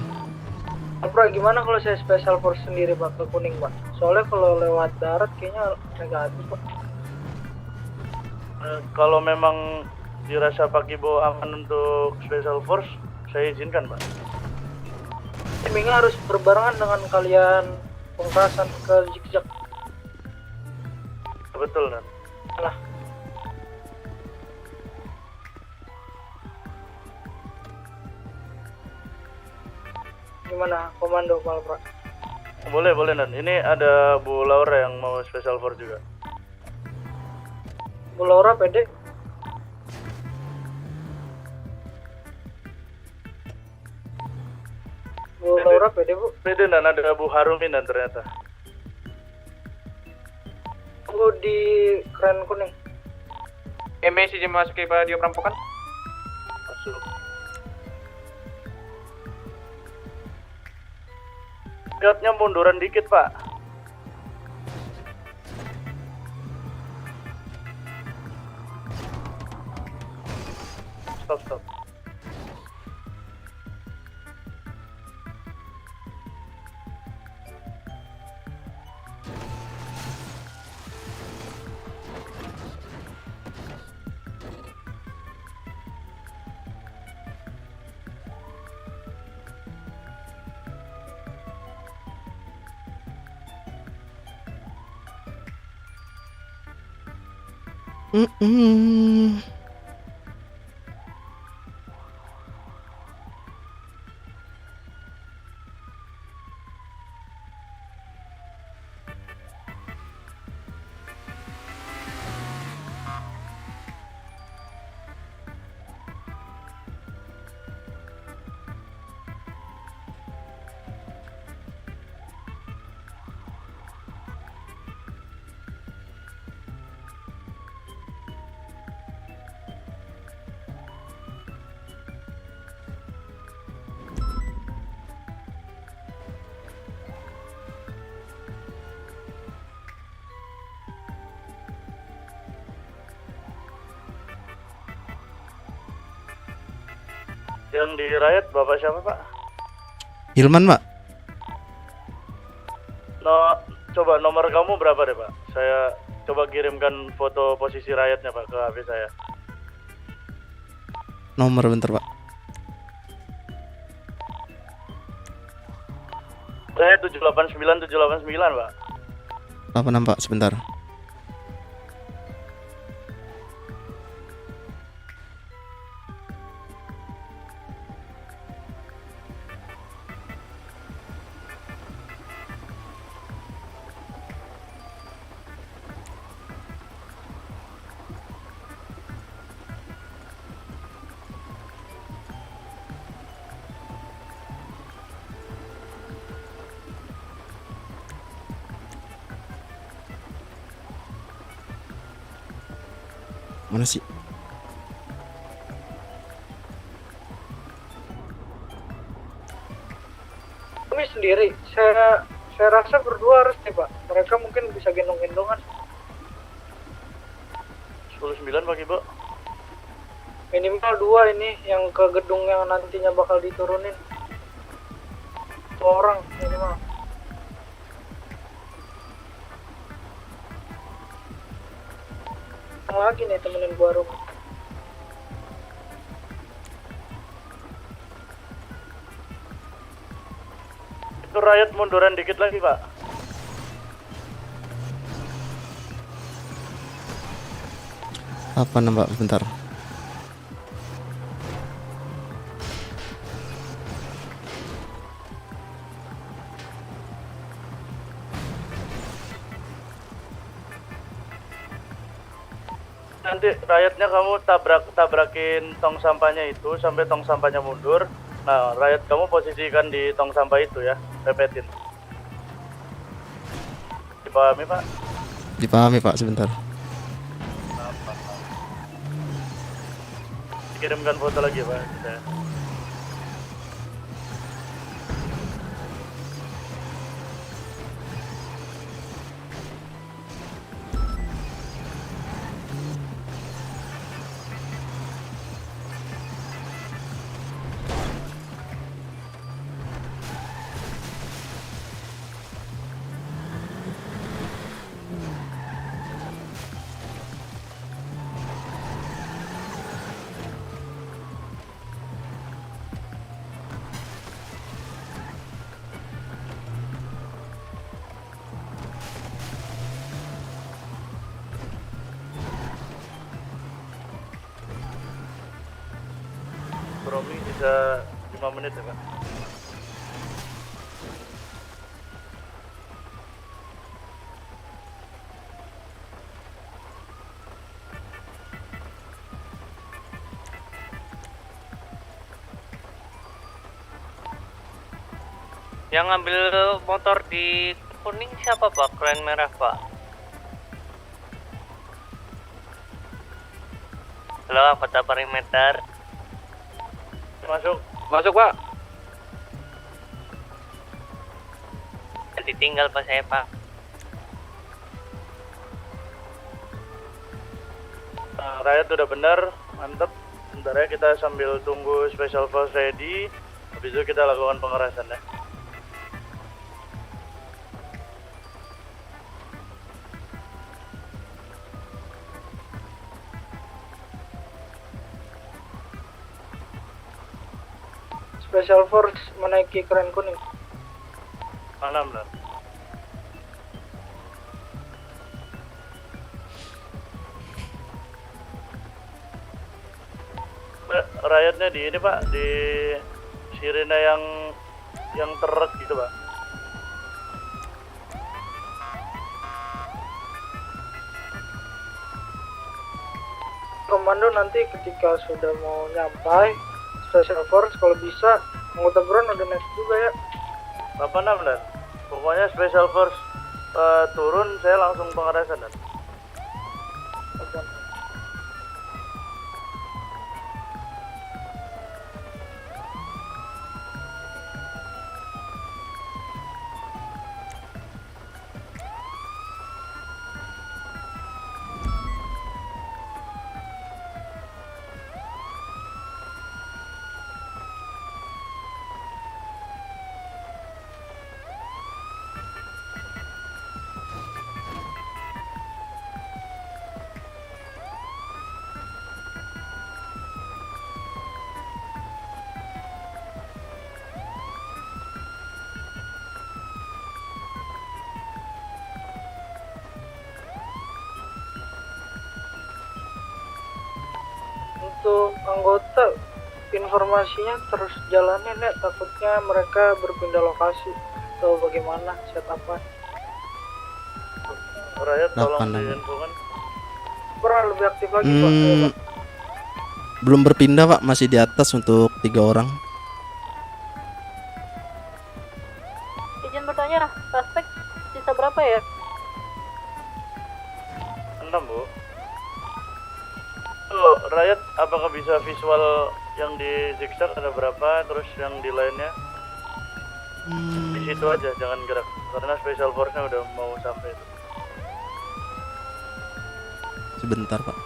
Bro, gimana kalau saya special force sendiri pak ke kuning pak? Soalnya kalau lewat darat kayaknya negatif pak. Kalau memang dirasa Pak Kibo aman untuk special force, saya izinkan pak. Timingnya harus berbarengan dengan kalian pengerasan ke zigzag. Betul kan? Nah, gimana komando Palpra? Boleh Nan. Ini ada Bu Laura yang mau special force juga. Bu Laura pede? Bu Laura pede bu? Pede dan ada Bu Harumin dan ternyata. Tunggu di keren kuning. MSC masuk ke radio perampokan. Masuk. Riotnya munduran dikit pak. Stop. Yang di riot bapak siapa pak? Hilman pak. Coba nomor kamu berapa deh pak? Saya coba kirimkan foto posisi riotnya pak ke HP saya. Nomor bentar pak. Saya 789 pak. 86 pak, sebentar. Mana sih? Kami sendiri, saya rasa berdua harus nih pak. Mereka mungkin bisa gendong-gendongan. 19 Pak Ibu. Minimal 2 ini yang ke gedung yang nantinya bakal diturunin. 2 orang minimal. Lagi nih temenin gua Rum. Itu riot munduran dikit lagi pak. Apa nambah bentar. Nanti rakyatnya kamu tabrakin tong sampahnya itu sampai tong sampahnya mundur. Nah, rakyat kamu posisikan di tong sampah itu ya, repetin. Dipahami Pak? Dipahami Pak, sebentar. Kirimkan foto lagi Pak. Kita. Romi bisa 5 menit ya Pak? Yang ngambil motor di kuning siapa Pak? Keren merah Pak. Halo, kota perimeter. Masuk. Masuk Pak. Ditinggal Pak saya Pak. Nah, rakyat udah benar, mantep. Bentar ya, kita sambil tunggu special force ready. Habis itu kita lakukan pengerasan ya. Special Force menaiki keren kuning. Mana benar? Rakyatnya di ini Pak, di sirine yang terek gitu Pak. Komando nanti ketika sudah mau nyampai Special Force kalau bisa anggota ground udah naik juga ya. Apa benar? Pokoknya Special Force turun, saya langsung pengerasan dan. Untuk anggota informasinya terus jalanin ya, takutnya mereka berpindah lokasi atau bagaimana setupan. Rakyat tolong 8. diinfokan. Kurang lebih aktif lagi Pak. Ayo, Pak. Belum berpindah Pak, masih di atas untuk 3 orang. Izin bertanya, suspek sisa berapa ya? 6 Bu. Halo, rakyat apakah bisa visual yang di zigzag ada berapa, terus yang di lainnya? Di situ aja, jangan gerak, karena special force-nya udah mau sampai itu. Sebentar Pak.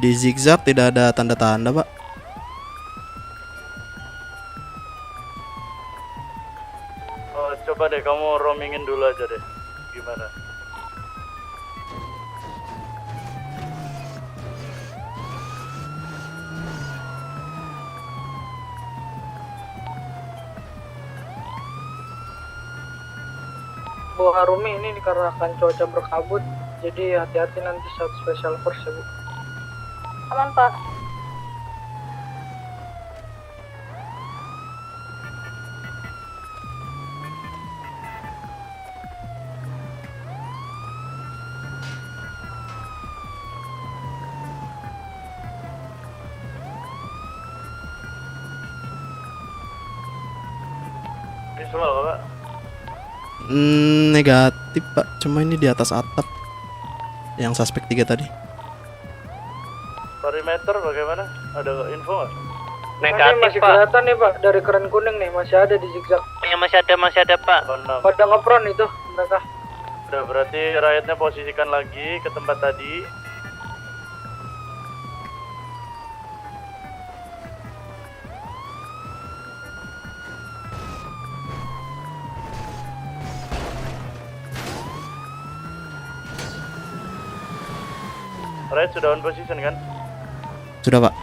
Di zigzag tidak ada tanda-tanda Pak. Coba deh kamu roamingin dulu aja deh, gimana? Bu Harumi, ini dikarenakan cuaca berkabut, jadi hati-hati nanti saat special force ya Bu. Aman Pak. Visual nggak, Pak? Negatif pak, cuma ini di atas atap yang suspek 3 tadi. Perimeter bagaimana? Ada info nggak? Ini Negatif masih Pak. kelihatan nih Pak dari keren kuning nih, masih ada di zigzag. Ya, masih ada Pak. Pada ngepron itu mereka. Udah berarti riotnya posisikan lagi ke tempat tadi. Riot sudah on position kan? Sudah pak.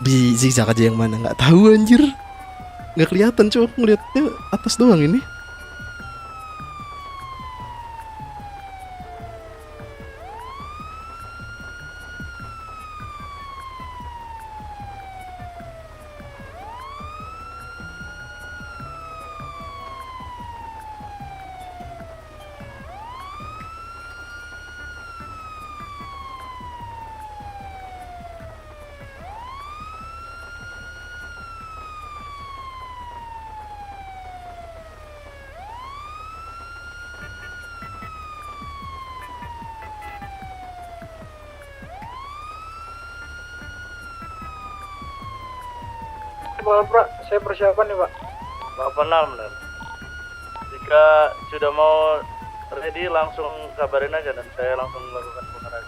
Di zigzag aja yang mana nggak tahu anjir, nggak kelihatan cuma ngeliatnya atas doang ini. Pak, saya persiapan nih Pak. 86 benar. Jika sudah mau ready langsung kabarin aja dan saya langsung melakukan pengarahan.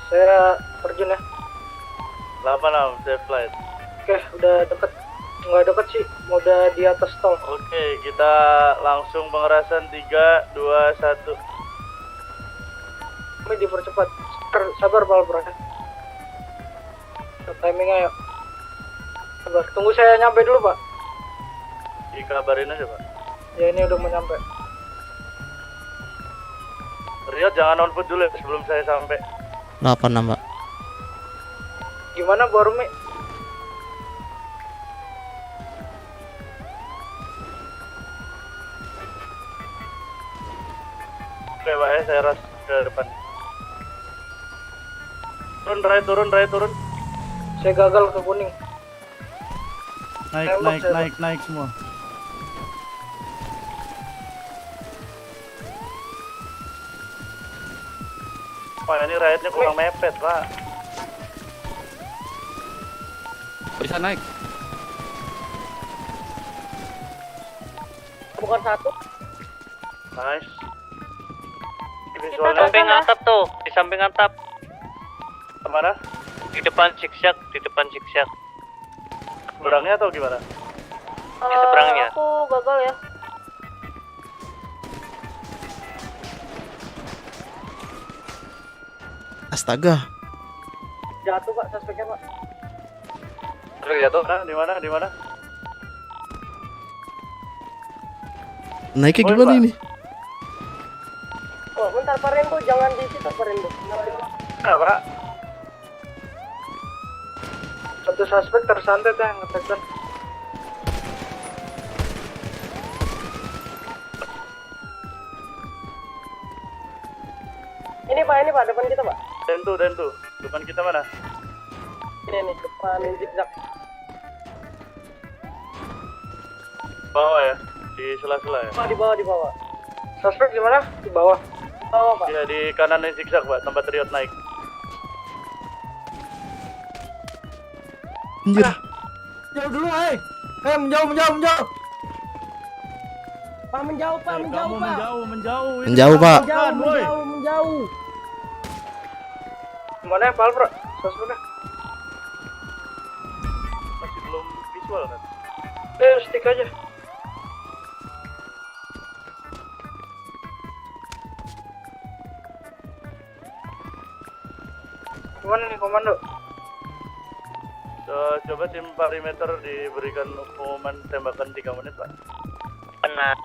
Saya terjun ya. 86 safe flight. Oke, udah deket. Nggak deket sih, udah di atas tol. Oke, kita langsung pengerasan 3, 2, 1. Kami dipercepat. Sabar Pak Bro. Timingnya yuk. Sabar, tunggu saya nyampe dulu Pak. Dikabarin aja Pak. Ya ini udah mau nyampe. Riot jangan on foot dulu ya sebelum saya sampai. 86 pak. Gimana Bu Arumi? Oke Pak ya, saya ras ke depan. Turun. Saya gagal ke kuning. Naik semua. Pak ini riotnya kurang mepet Pak. Bisa naik. Bukan satu. Nice. Di samping atap tuh, di samping atap. Kemana? Di depan zigzag. Seberangnya atau gimana? Di seberangnya. Aku gagal ya. Astaga. Jatuh Pak, suspeknya Pak. Terus jatuh. Di mana? Naiknya gimana Pak. ini? Oh, bentar Pak Rembo, jangan di situ Pak Rembo. Nah, Pak. Satu suspek tersantet ya, ngetekan. Ini Pak, depan kita Pak. Tentu. Depan kita mana? Ini nih, depan zigzag. Bawah ya, di sela-sela ya. Pak, di bawah. Suspek di mana? Di bawah. Bawah Pak. Iya di kanan zigzag Pak, tempat Riot naik. Anjir. Jauh dulu, menjauh. Pak, menjauh Pak. Menjauh pak. Menjauh. Mana ya Pak Bro? Suspeknya. Masih belum visual kan? Stick aja. Gimana nih komando? Coba tim perimeter diberikan hukuman tembakan 3 menit, Pak. Benar.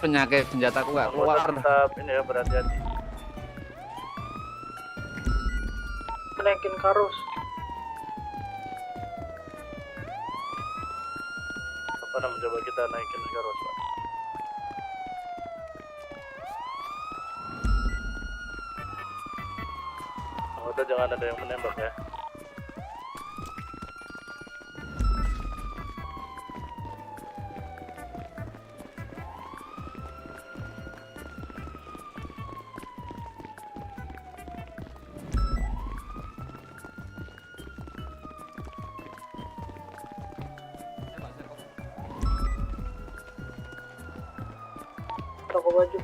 Penyakit senjataku nggak keluar. Tetap ini ya, berhati-hati. Naikin karus. Apa namanya, coba kita naikin garwas, Pak. Anggota jangan ada yang menembak ya. Toko baju.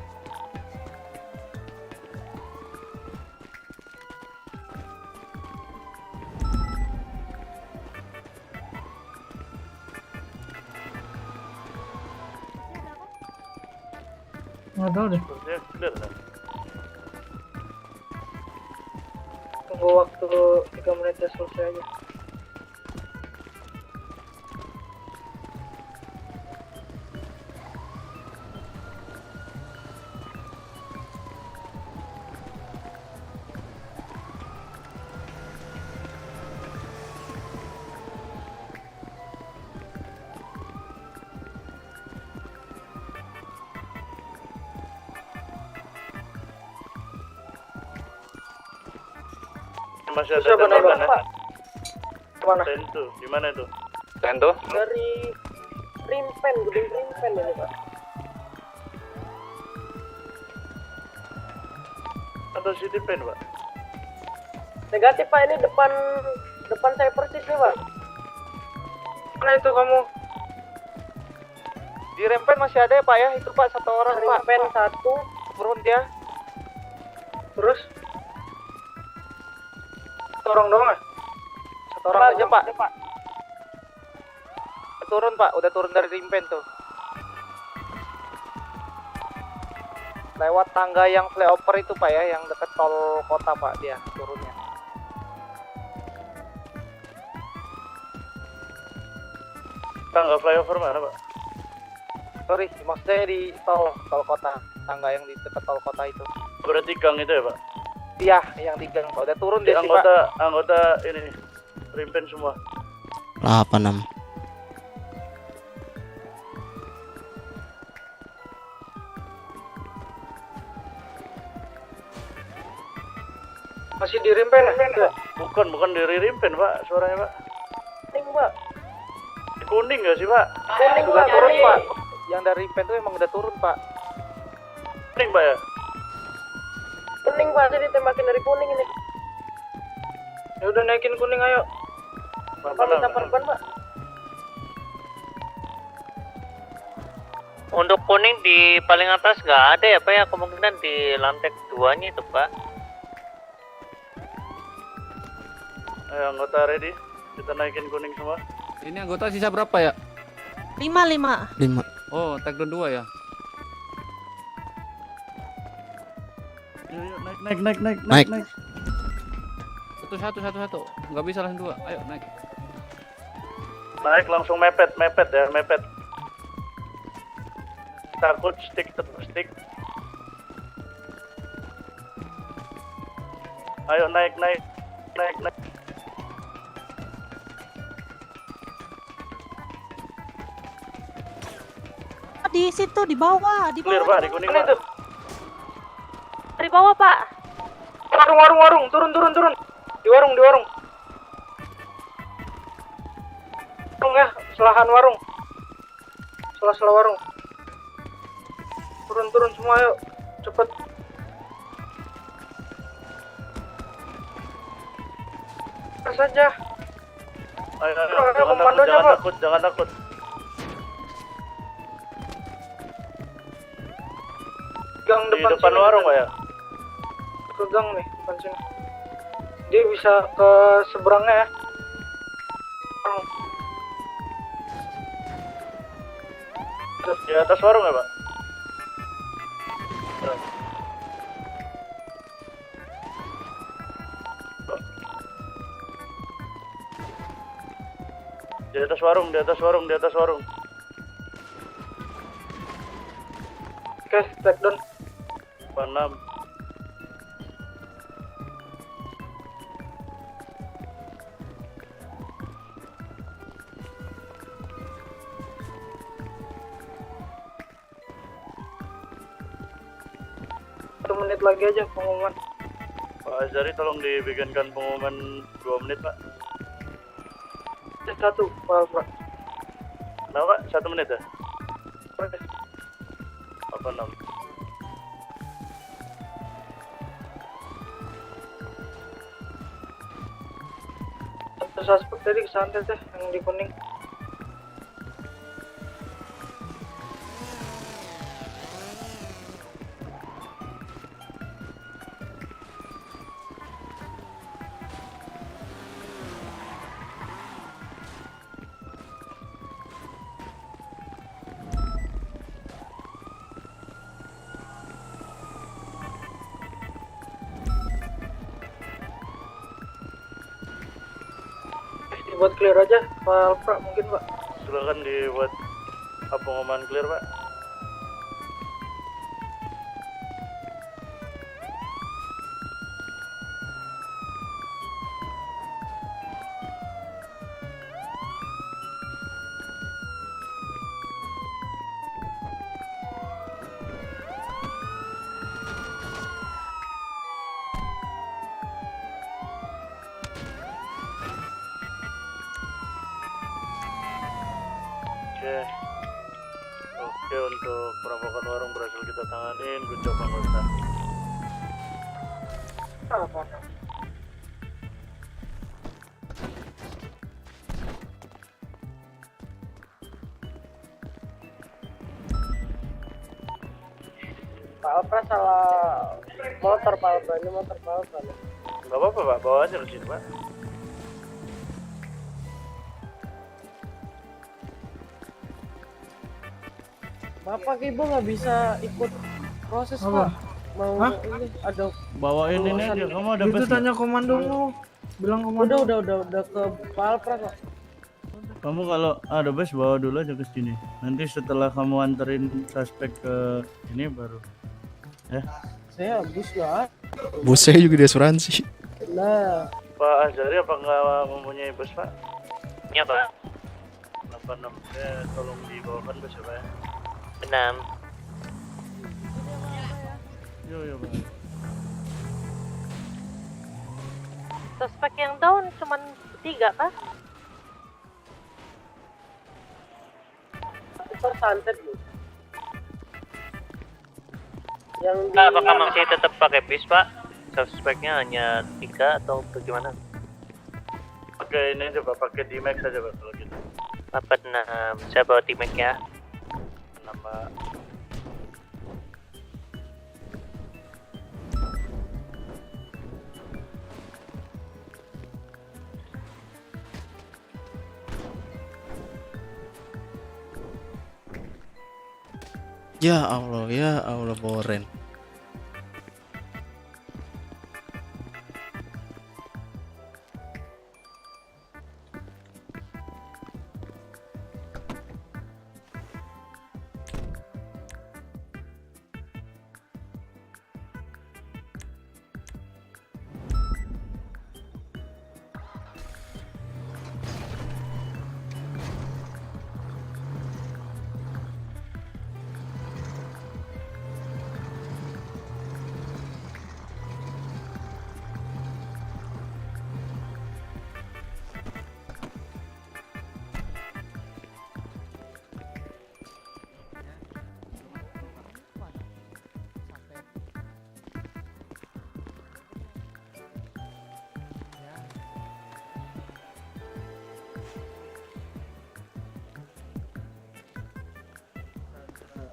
Nggak tahu deh. Terusnya clear kan? Tunggu waktu 3 menit ya, selesai aja. Masih ada Bisa benar, tembakan ya? Pak. Mana? Tentu, di mana itu? Tentu. Dari Rimpen, gedung Rimpen ini Pak. Atau City Pen, Pak? Negatif Pak, ini depan saya persis nih Pak. Mana itu kamu? Di Rimpen masih ada ya Pak ya, itu Pak, 1 orang Pak. Rimpen 1, front ya. Terus? 1 orang doang ya? 1 orang Aja Pak. Turun Pak, udah turun dari Rimpen tuh. Lewat tangga yang flyover itu Pak ya, yang deket tol kota Pak dia turunnya. Tangga flyover mana, Pak? Sorry, maksudnya di tol kota, tangga yang di deket tol kota itu. Berarti gang itu ya, Pak? Iya, yang di gang Pak. Udah turun deh sih Pak. Anggota ini Rimpen semua. 86. Masih di Rimpen ya? Bukan dari Rimpen, Pak, suaranya, Pak. Kuning Pak. Kuning nggak sih, Pak? Kuning udah turun Pak. Yang dari Rimpen tuh emang udah turun Pak. Kuning, Pak ya? Kuning Pak, jadi tembakin dari kuning ini. Ya udah naikin kuning ayo. Pak minta perban Pak. Untuk kuning di paling atas nggak ada ya Pak ya, kemungkinan di lantai 2-nya itu Pak. Ayo anggota ready, kita naikin kuning semua. Ini anggota sisa berapa ya? 5. 5. Oh, takedown 2 ya? Yuk, naik. Naik. Satu. Nggak bisa langsung 2. Ayo naik. Naik langsung mepet ya, mepet. Takut stick. Ayo naik. Di situ di bawah, Clear, Pak, di kuning, Pak. Itu. Di bawah, Pak. Warung, turun. Di warung. Warung ya, selahan warung. Sela warung. Turun semua yuk, cepet. Terus aja. Ayo, komandonya, Pak. jangan takut. Gang Di depan sini. warung, Pak ya? Ke gang nih, depan sini. Dia bisa ke seberangnya ya. Di atas warung ya, Pak? Di atas warung, di atas warung, di atas warung. Oke, take down. 46. Satu menit lagi aja pengumuman. Pak Azari tolong dibikinkan pengumuman 2 menit Pak. Satu, Pak. Kenapa Pak? 1 menit ya? Apa 6? Satu suspek tadi kesantet deh yang di kuning. Dibuat clear aja, Pak Alpra mungkin Pak. Silakan dibuat pengumuman clear Pak. Oke, untuk perampokan warung berhasil kita tanganin. Good job anggota. Apa? Pak Alpra salah motor Pak Alpra, ini motor Pak Alpra. Gak apa-apa Pak, bawa aja ke sini Pak. Bapak Ibu nggak bisa ikut proses Pak. Mau ini ada Bawain ini aja, kamu ada bus nggak? Tanya komandomu. Bilang komando. Udah ke Pak Alpra kok. Kamu kalau ada bus bawa dulu aja ke sini. Nanti setelah kamu anterin suspek ke ini baru. Ya. Saya bus ya. Bos saya juga di asuransi. Nah, Pak Azari apa nggak mempunyai bus Pak? Iya Pak. 86 ya, tolong dibawakan bus ya Pak ya. 6. Yo Pak. Suspek yang down cuman 3 Pak. tersantet Bu. Yang di Apakah masih tetap pakai bis Pak? Suspeknya hanya 3 atau bagaimana? Pakai ini aja Pak, pakai D-Max aja Pak kalau gitu. 46, saya bawa D-Max ya. 6 Pak. Ya Allah Boren.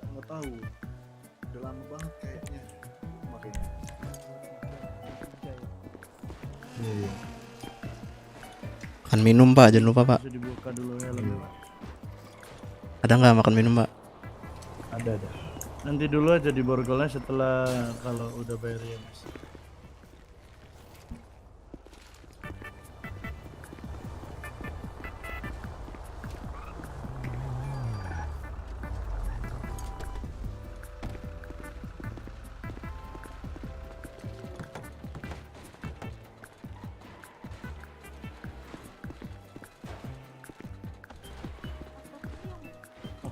Nggak tahu, udah lama banget kayaknya makanya. Iya. Makan minum Pak, jangan lupa Pak. Bisa dibuka dulu helmnya Pak. Ada nggak makan minum Pak? Ada. Nanti dulu aja di borgolnya setelah kalau udah bayar ya Mas.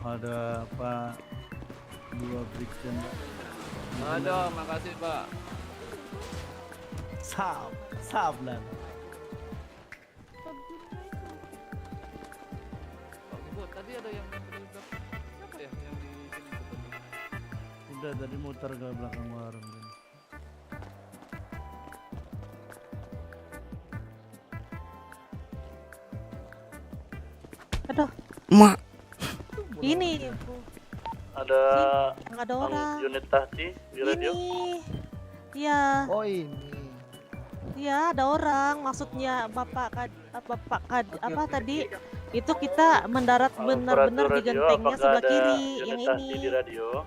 Ada Pak 2 Brigjen Pak. Aduh, makasih Pak. Sablan. Bu, tadi ada yang menabrak siapa ya yang di sini? Udah tadi muter ke belakang warung kan. Aduh, Mak. ini Ada nggak ada orang. unit tadi di radio. Ini, iya. Oh ini. Iya, ada orang. Maksudnya apa tadi? Itu kita mendarat benar-benar di gentengnya sebelah kiri yang ini. Di radio.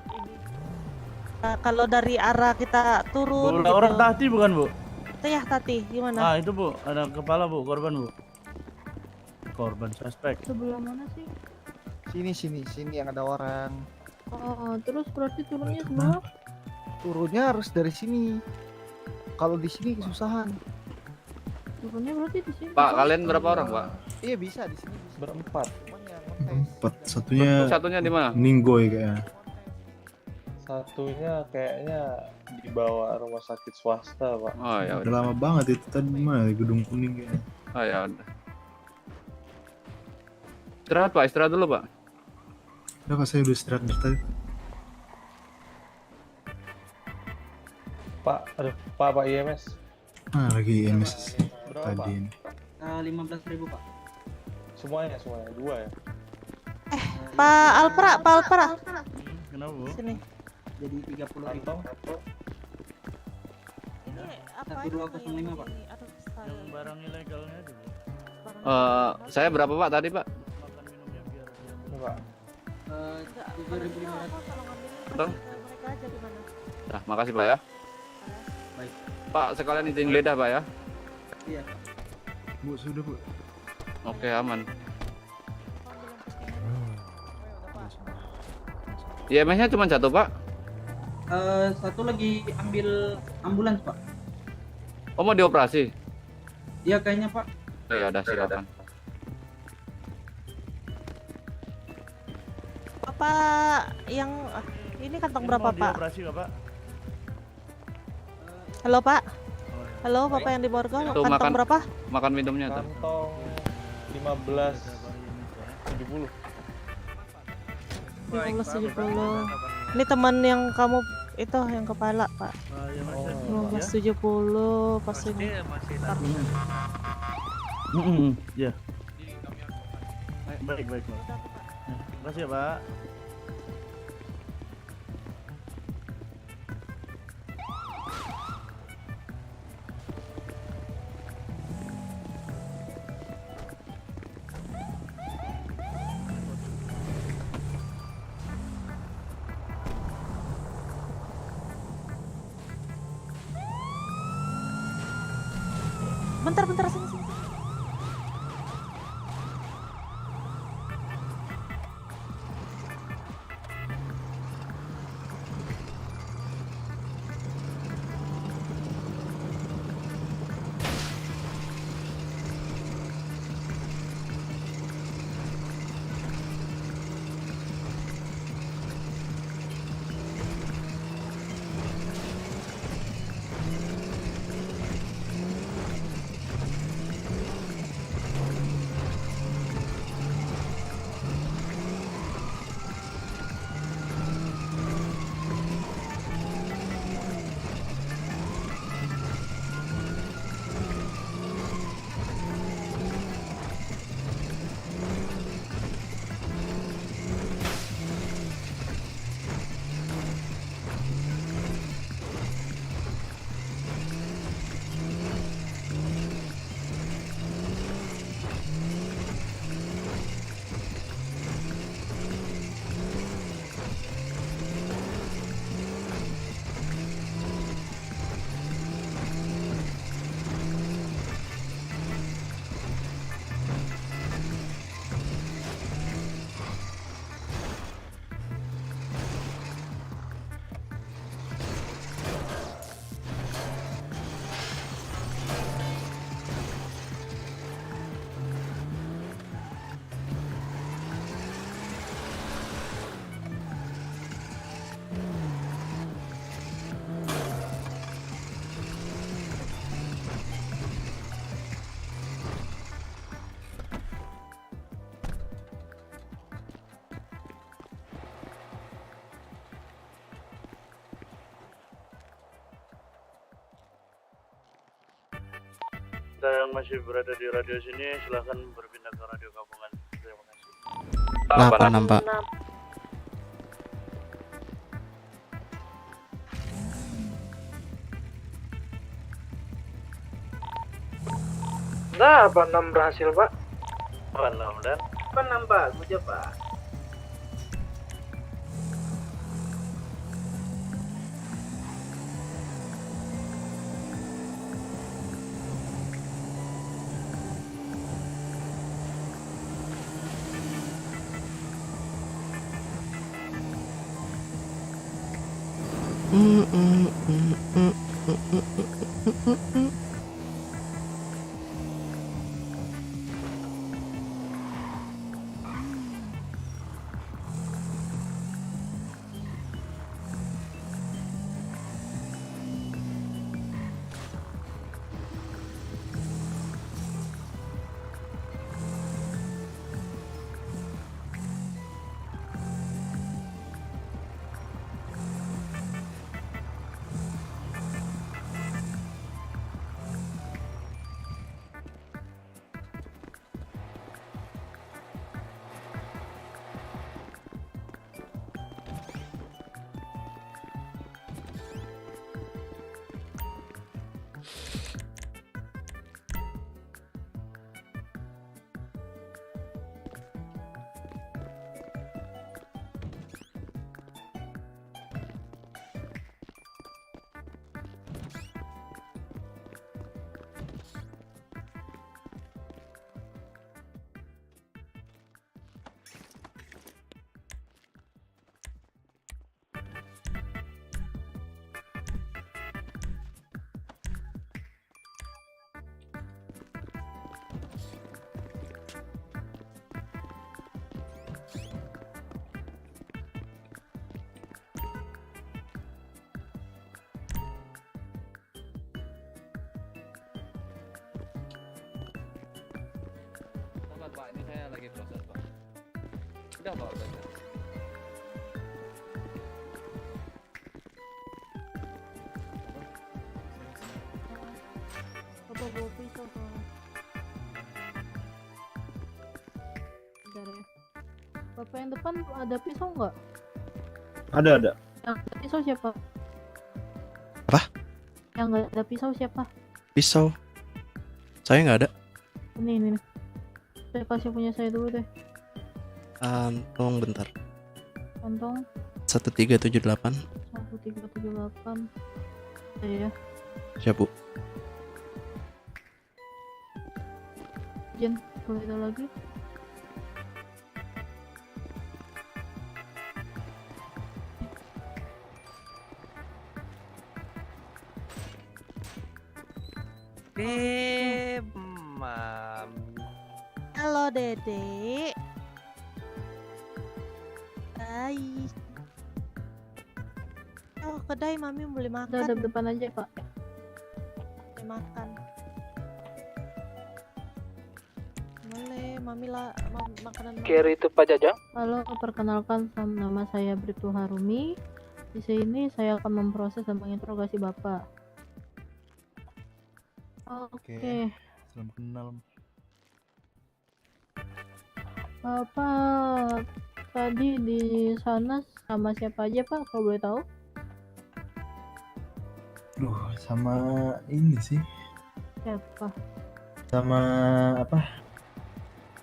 Nah, kalau dari arah kita turun gitu. Orang tadi bukan Bu? Itu ya Tati, gimana? Ah itu Bu, ada kepala Bu, korban Bu. Korban suspek. Sebelah mana sih? Sini yang ada orang. Oh, terus berarti turunnya sebelah? Turunnya harus dari sini. Kalau di sini kesusahan. Turunnya berarti di sini. Pak, kalian berapa orang, Pak? Iya bisa di sini. Bisa. Berempat. Empat. Satunya di mana? Ninggoy kayaknya. Satunya kayaknya dibawa rumah sakit swasta, Pak. Oh ya Udah lama banget itu tadi mah di Gedung Kuning kayaknya. Oh ya udah. Istirahat Pak, istirahat dulu Pak. Udah Pak, saya udah istirahat dari tadi. Pak IMS. Lagi IMS Berapa, Pak? tadi ini. 15.000 Pak. Semuanya 2 ya. Pak Alpra. Kenapa Bu? Sini. Jadi 30.000. Ini apa? 1205 Pak. Yang barang ilegalnya itu Bu. Saya berapa Pak tadi Pak? Makan minumnya biar Ini, Pak. 7.500. Betul? Mereka aja gimana? Nah, makasih Pak ya. Baik. Pak, sekalian izin geledah Pak ya. Iya. Bu, sudah Bu. Oke, aman. IMS-nya cuma satu Pak. Satu lagi ambil ambulans Pak. Oh, mau dioperasi? Iya kayaknya Pak. Oh, ya udah silakan. Bapak yang ini kantong berapa Mau Pak? dioperasi nggak Pak? Halo Pak. Halo Bapak yang di Borgol, Tuh, kantong berapa? Makan minumnya tuh. Kantong 15.70. 1570. Ini teman yang kamu itu yang kepala Pak. Ya, Mas, 1570 pas ini. Ya. Baik Pak. Terima kasih ya Pak. Bentar sini. kita yang masih berada di radio sini silahkan berpindah ke radio gabungan. Terima kasih. 864. Nah, 86 berhasil, Pak. 86 dan 86, Pak. Guja, Pak. Pak, ini saya lagi proses, Pak. Udah, Pak, udah. Apa bawa pisau soalnya? Bentar ya. Bapak yang depan ada pisau nggak? Ada. Yang ada pisau siapa? Apa? Yang nggak ada pisau siapa? Pisau. Saya nggak ada. Ini nih. Saya kasih punya saya dulu deh. Tolong bentar. Kantong 1378. 1378. Ya. Siap, Bu. Jen, boleh ada lagi? Halo Dede. Baik. Oh, kedai Mami boleh makan. Udah depan aja, Pak. Boleh makan. Boleh, Mami lah makanan. Kiri itu Pak Jajang. Halo, perkenalkan nama saya Bribtu Harumi. Di sini saya akan memproses dan menginterogasi Bapak. Oke. Salam kenal. Bapak tadi di sana sama siapa aja, Pak? Kalau boleh tahu? Duh, sama ini sih. Siapa? Sama apa?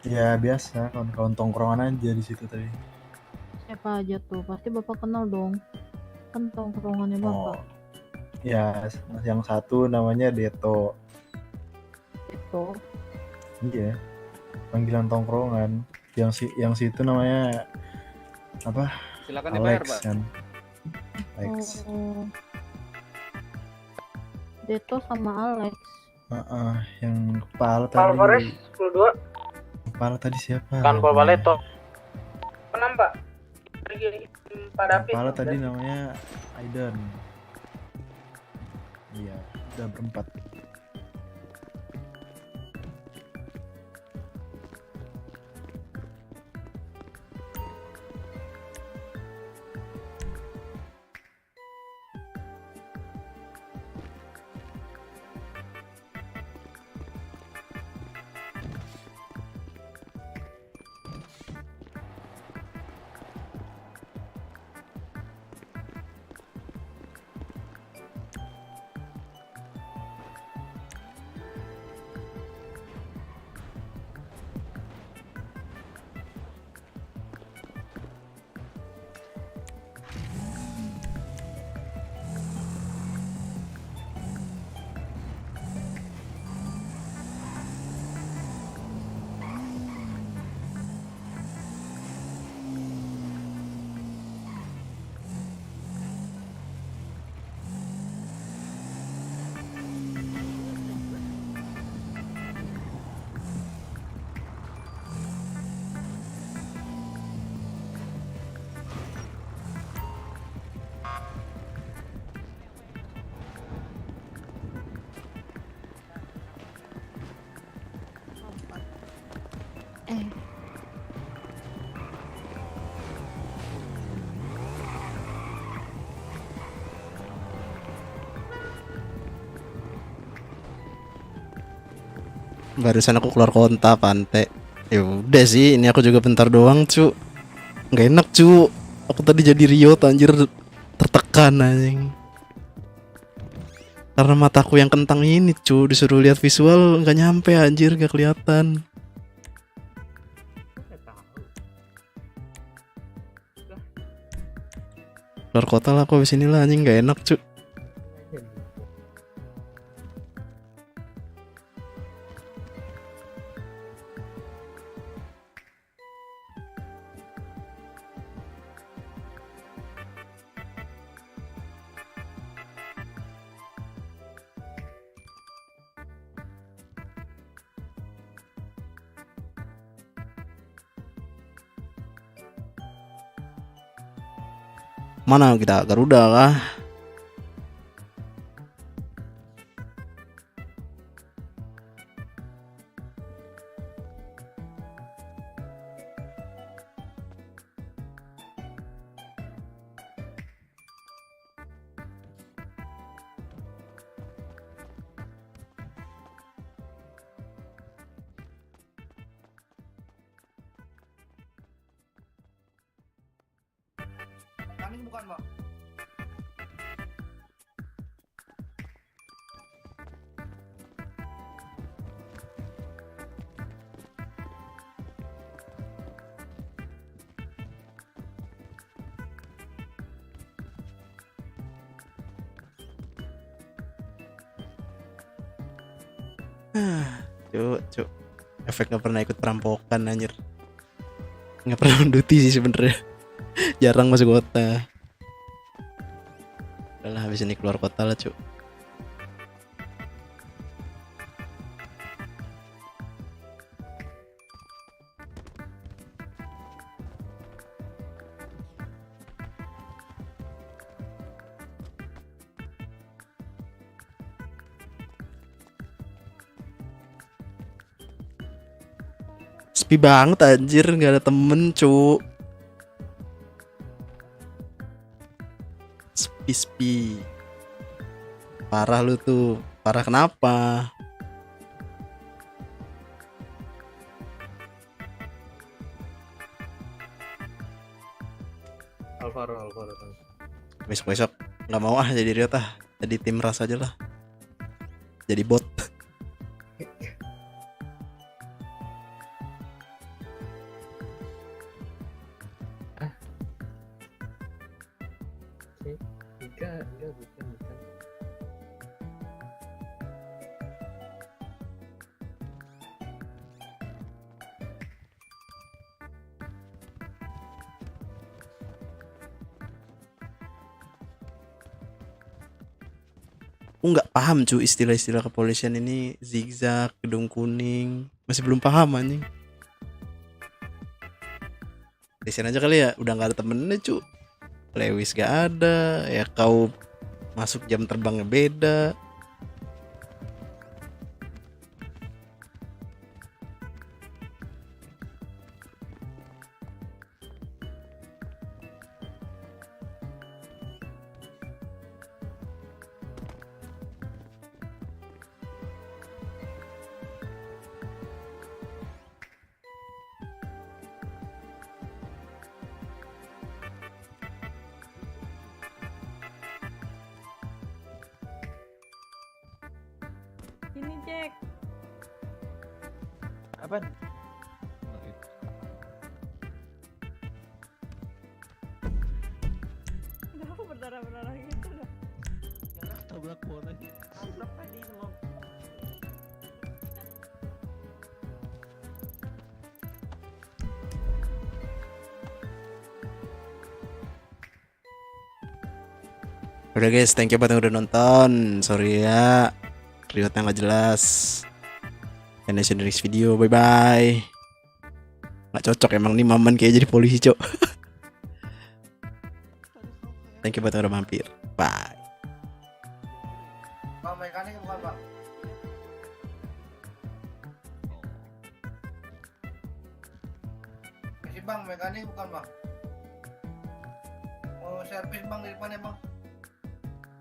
Ya biasa, kawan-kawan tongkrongan aja di situ tadi. Siapa aja tuh? Pasti Bapak kenal dong. Kan tongkrongannya Bapak. Ya, yang satu namanya Deto. Deto? Iya. Panggilan tongkrongan. Yang situ namanya apa? Silakan dibayar, Alex Pak. kan. Alex. Oh. Deto sama Alex. Yang kepala tadi. Alvarez 12. Kepala tadi siapa? Kan Pol Baleto. Kenapa, Pak? Pak David. Kepala tadi namanya Aidan. Iya, udah berempat. Barusan aku keluar kota pantai. Ya udah sih, ini aku juga bentar doang, cu. Nggak enak, cu. Aku tadi jadi Riot anjir, tertekan anjing. Karena mataku yang kentang ini, cu, disuruh lihat visual nggak nyampe anjir, nggak kelihatan. Keluar kota lah aku abis inilah anjing, nggak enak, cu. Mana kita? Garuda kah? Kaning bukan, Mbak? Cuk. Efek nggak pernah ikut perampokan anjir. Nggak pernah menduti sih sebenarnya. Jarang masuk kota. Udah lah, habis ini keluar kota lah, cuk. Sepi banget anjir, nggak ada temen, cuk. Sepi. Parah lu tuh. Parah kenapa? Alvaro. Besok nggak mau jadi Riot jadi tim ras aja lah, jadi bot. Enggak, bukan. Aku nggak paham cu istilah-istilah kepolisian ini, zigzag, gedung kuning, masih belum paham anjing. Desain aja kali ya, udah nggak ada temennya cu. Lewis gak ada, ya kau masuk jam terbangnya beda. Ini Jack. Apaan? Kenapa berdarah-berdarah gitu dah? Tabrak pohon aja. Tabrak tadi semua. Udah guys, thank you buat yang udah nonton. Sorry ya, Riotnya nggak jelas. Dan see you in the next video. Bye bye. Nggak cocok emang nih Maman kayak jadi polisi cok. Thank you buat yang udah mampir. Bye. Pak, mekanik bukan, Pak? bang, mekanik bukan bang. Mau servis bang di depannya bang.